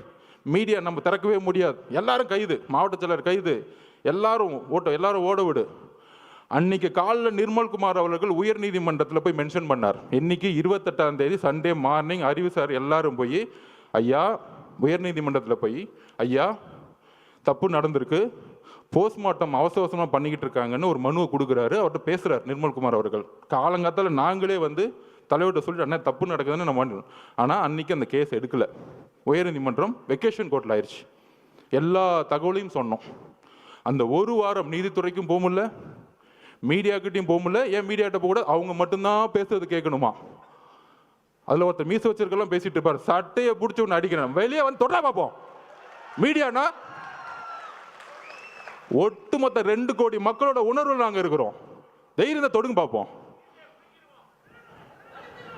மீடியா நம்ம திறக்கவே முடியாது, எல்லாரும் கைது, மாவட்ட செயலர் கைது, எல்லாரும் ஓட விடு. அன்னைக்கு காலையில் நிர்மல்குமார் அவர்கள் உயர் நீதிமன்றத்தில் போய் மென்ஷன் பண்ணார். இன்னைக்கு 28ஆம் தேதி சண்டே மார்னிங் அறிவு சார் எல்லாரும் போய் ஐயா உயர் நீதிமன்றத்தில் போய் ஐயா தப்பு நடந்திருக்கு, போஸ்ட்மார்ட்டம் அவசரமாக பண்ணிக்கிட்டு இருக்காங்கன்னு ஒரு மனுவை கொடுக்குறாரு. அவர்கிட்ட பேசுகிறார் நிர்மல்குமார் அவர்கள். காலங்காலத்தில் நாங்களே வந்து தலைவர்கிட்ட சொல்லிட்டு அண்ணா தப்பு நடக்குதுன்னு நம்ம, ஆனால் அன்னைக்கு அந்த கேஸ் எடுக்கலை. உயர் நீதிமன்றம் வெக்கேஷன் கோர்ட்டில் ஆயிடுச்சு. எல்லா தகவலையும் சொன்னோம். அந்த ஒரு வாரம் நீதித்துறைக்கும் போக முடியல, மீடியாக்கிட்டையும் போக முடியல. ஏன் மீடியாட்ட போக கூட அவங்க மட்டும்தான் பேசுறது கேட்கணுமா? அதில் ஒருத்தர் மீச வச்சிருக்கலாம் பேசிட்டு இருப்பார், சட்டையை பிடிச்சி ஒன்று அடிக்கிறேன், வெளியே வந்து தொடர பார்ப்போம். மீடியானா ஒட்டுமொத்த 2 கோடி மக்களோட உணர்வு நாங்கள் இருக்கிறோம், தைரியத்தை தொடுங்க பார்ப்போம்.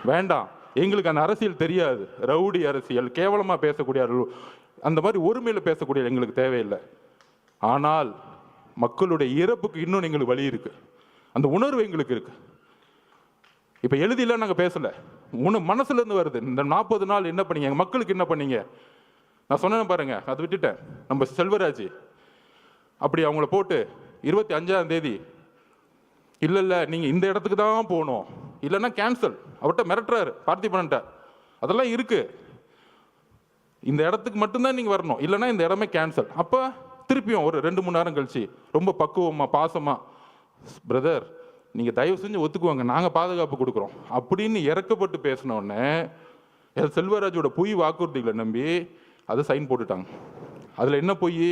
வேண்டாம், எங்களுக்கு அந்த அரசியல் தெரியாது, ரவுடி அரசியல், கேவலமாக பேசக்கூடிய அந்த மாதிரி ஒருமையில் பேசக்கூடிய எங்களுக்கு தேவையில்லை. ஆனால் மக்களுடைய இறப்புக்கு இன்னும் எங்களுக்கு வழி இருக்கு, அந்த உணர்வு எங்களுக்கு இருக்கு. இப்போ எழுதில நாங்கள் பேசலை, மனசுல இருந்து வருது. இந்த 40 நாள் என்ன பண்ணீங்க, எங்கள் மக்களுக்கு என்ன பண்ணீங்க? நான் சொன்னேன் பாருங்க, அதை விட்டுட்டேன். நம்ம செல்வராஜ் அப்படி அவங்கள போட்டு 25ஆம் தேதி இல்லை நீங்கள் இந்த இடத்துக்கு தான் போகணும், இல்லைன்னா கேன்சல், அவர்கிட்ட மிரட்டுறாரு பார்த்திபன்ட்ட. அதெல்லாம் இருக்கு, இந்த இடத்துக்கு மட்டும்தான் நீங்கள் வரணும், இல்லைன்னா இந்த இடமே கேன்சல். அப்போ திருப்பியும் ஒரு 2-3 நேரம் கழிச்சு ரொம்ப பக்குவமாக பாசமாக, பிரதர் நீங்கள் தயவு செஞ்சு ஒத்துக்குவாங்க, நாங்கள் பாதுகாப்பு கொடுக்குறோம் அப்படின்னு இறக்கப்பட்டு பேசினோடனே செல்வராஜோட பொய் வாக்குறுதிகளை நம்பி அதை சைன் போட்டுட்டாங்க. அதில் என்ன பொய்?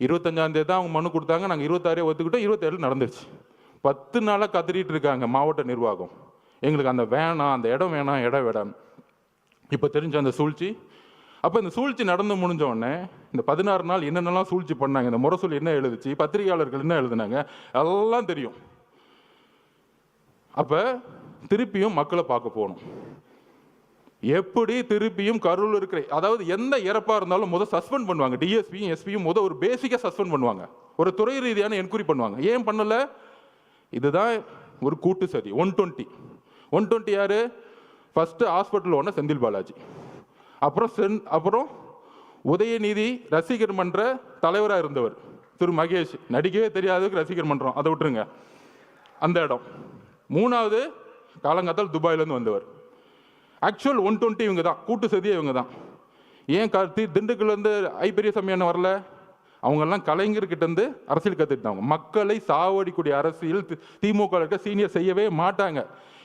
25ஆம் தேதி தான் அவங்க மனு கொடுத்தாங்க, நாங்கள் 26 ஒத்துக்கிட்டோம், 27 நடந்துருச்சு. 10 நாளாக கத்திரிட்டு இருக்காங்க மாவட்ட நிர்வாகம், எங்களுக்கு அந்த வேணாம், அந்த இடம் வேணாம், இடம் வேணாம். இப்போ தெரிஞ்ச அந்த சூழ்ச்சி, அப்போ இந்த சூழ்ச்சி நடந்து முடிஞ்ச உடனே இந்த 16 நாள் என்னென்னலாம் சூழ்ச்சி பண்ணாங்க, இந்த முரசொலி என்ன எழுதுச்சு, பத்திரிகையாளர்கள் என்ன எழுதுனாங்க, எல்லாம் தெரியும். அப்போ திருப்பியும் மக்களை பார்க்க போகணும். எப்படி திருப்பியும் கரூரில் இருக்கிற, அதாவது எந்த இறப்பாக இருந்தாலும் முதல் சஸ்பெண்ட் பண்ணுவாங்க. டிஎஸ்பியும் எஸ்பியும் முதல் ஒரு பேசிக்காக சஸ்பெண்ட் பண்ணுவாங்க, ஒரு துறை ரீதியான என்கொயரி பண்ணுவாங்க. ஏன் பண்ணலை? இதுதான் ஒரு கூட்டு சதி. 120 யாரு? First hospital owner Senthil Balaji, அப்புறம் உதயநிதி ரசிகர் மன்ற தலைவராக இருந்தவர் திரு மகேஷ், நடிக்கவே தெரியாததுக்கு ரசிகர் மன்றம், அதை விட்டுருங்க அந்த இடம். 3வது காலங்காத்தால் துபாயிலேருந்து வந்தவர். ஆக்சுவல் 120 இவங்க தான், கூட்டு சதியே இவங்க தான். ஏன் திண்டுக்கல்லேருந்து பெரியசாமி அண்ணன் வரல? அவங்கெல்லாம் கலைஞர்கிட்டேருந்து அரசியல் கற்றுக்கிட்டாங்க. மக்களை சாவடிக்கூடிய அரசியல் திமுக இருக்க சீனியர் செய்யவே மாட்டாங்க.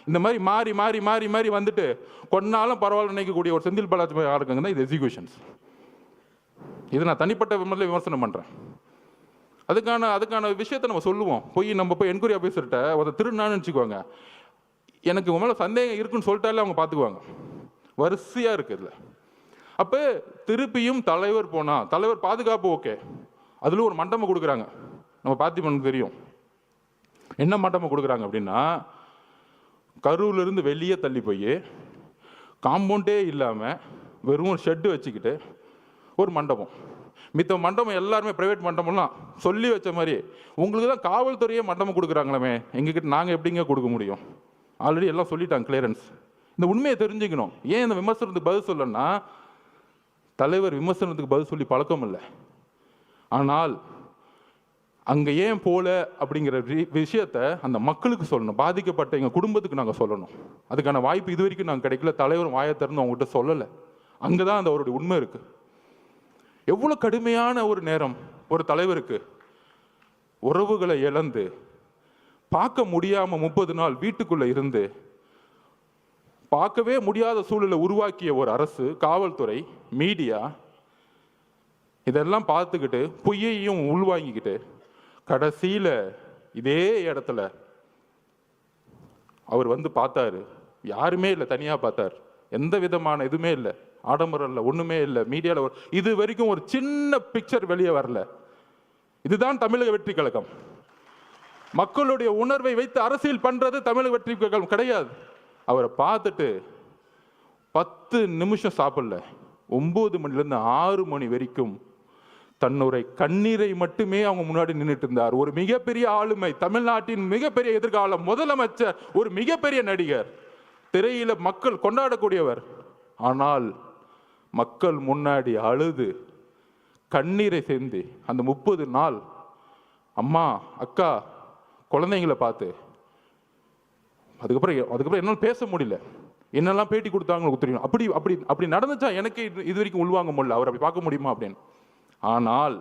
இந்த மாதிரி மாறி மாறி மாறி மாறி வந்துட்டு கொன்னாலும் பரவாயில்ல நினைக்கக்கூடிய ஒரு செந்தில் பாலாஜி யாருக்குங்க தான் இது எக்ஸிக்யூஷன்ஸ். இது நான் தனிப்பட்ட விமர்சனம் பண்ணுறேன். அதுக்கான விஷயத்தை நம்ம சொல்லுவோம். நம்ம போய் என்கொயரி ஆஃபீஸர்கிட்ட ஒரு திருநான்னு நினச்சிக்குவாங்க, எனக்கு உங்க மேலே சந்தேகம் இருக்குன்னு சொல்லிட்டாலே அவங்க பார்த்துக்குவாங்க. வரிசையாக இருக்குது இதில். அப்போ திருப்பியும் தலைவர் போனால், தலைவர் பாதுகாப்பு ஓகே, அதில் ஒரு மண்டபம் கொடுக்குறாங்க. நம்ம பார்த்திபனுக்கு தெரியும் என்ன மண்டபம் கொடுக்குறாங்க அப்படின்னா, கரூர்லேருந்து வெளியே தள்ளி போய் காம்பவுண்டே இல்லாமல் வெறும் ஷெட்டு வச்சுக்கிட்டு ஒரு மண்டபம். மித்த மண்டபம் எல்லாருமே ப்ரைவேட் மண்டபம்லாம் சொல்லி வச்ச மாதிரி, உங்களுக்கு தான் காவல்துறையே மண்டபம் கொடுக்குறாங்களே, எங்ககிட்ட நாங்கள் எப்படிங்க கொடுக்க முடியும்? ஆல்ரெடி எல்லாம் சொல்லிட்டாங்க கிளியரன்ஸ். இந்த உண்மையை தெரிஞ்சுக்கணும். ஏன் இந்த விமர்சனத்துக்கு பதில் சொல்லணும்னா, தலைவர் விமர்சனத்துக்கு பதில் சொல்லி பழக்கம் இல்லை. ஆனால் அங்கே ஏன் போல அப்படிங்கிற விஷயத்த அந்த மக்களுக்கு சொல்லணும், பாதிக்கப்பட்ட எங்கள் குடும்பத்துக்கு நாங்கள் சொல்லணும். அதுக்கான வாய்ப்பு இது வரைக்கும் நாங்கள் கிடைக்கல. தலைவர் வாயை திறந்து அவங்ககிட்ட சொல்லலை. அங்கே தான் அந்த அவருடைய உண்மை இருக்குது. எவ்வளோ கடுமையான ஒரு நேரம் ஒரு தலைவருக்கு. உறவுகளை இழந்து பார்க்க முடியாமல் 30 நாள் வீட்டுக்குள்ளே இருந்து பார்க்கவே முடியாத சூழலை உருவாக்கிய ஒரு அரசு, காவல்துறை, மீடியா இதெல்லாம் பார்த்துக்கிட்டு பொய்யையும் உள்வாங்கிக்கிட்டு கடைசியில் இதே இடத்துல அவர் வந்து பார்த்தாரு. யாருமே இல்லை, தனியாக பார்த்தார். எந்த விதமான இதுவுமே இல்லை, ஆடம்பரம் இல்லை, ஒன்றுமே இல்லை. மீடியாவில் இது வரைக்கும் ஒரு சின்ன பிக்சர் வெளியே வரல. இதுதான் தமிழக வெற்றி கழகம். மக்களுடைய உணர்வை வைத்து அரசியல் பண்றது தமிழக வெற்றி கழகம் கிடையாது. அவரை பார்த்துட்டு 10 நிமிஷம் சாப்பிடல, 9 மணிலேருந்து 6 மணி வரைக்கும் தன்னுடைய கண்ணீரை மட்டுமே அவங்க முன்னாடி நின்றுட்டு இருந்தார். ஒரு மிகப்பெரிய ஆளுமை, தமிழ்நாட்டின் மிகப்பெரிய எதிர்காலம், முதலமைச்சர், ஒரு மிகப்பெரிய நடிகர், திரையில மக்கள் கொண்டாடக்கூடியவர். ஆனால் மக்கள் முன்னாடி அழுது கண்ணீரை சேர்ந்து அந்த 30 நாள் அம்மா, அக்கா, குழந்தைங்களை பார்த்து அதுக்கப்புறம் என்னால் பேச முடியல. என்னெல்லாம் பேட்டி கொடுத்தாங்கன்னு தெரியும். அப்படி நடந்துச்சா எனக்கு இது வரைக்கும் உள்வாங்க முடியல. அவர் அப்படி பார்க்க முடியுமா அப்படின்னு. ஆனால்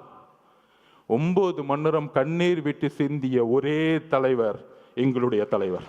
9 மணி நேரம் கண்ணீர் விட்டு சிந்திய ஒரே தலைவர் எங்களுடைய தலைவர்.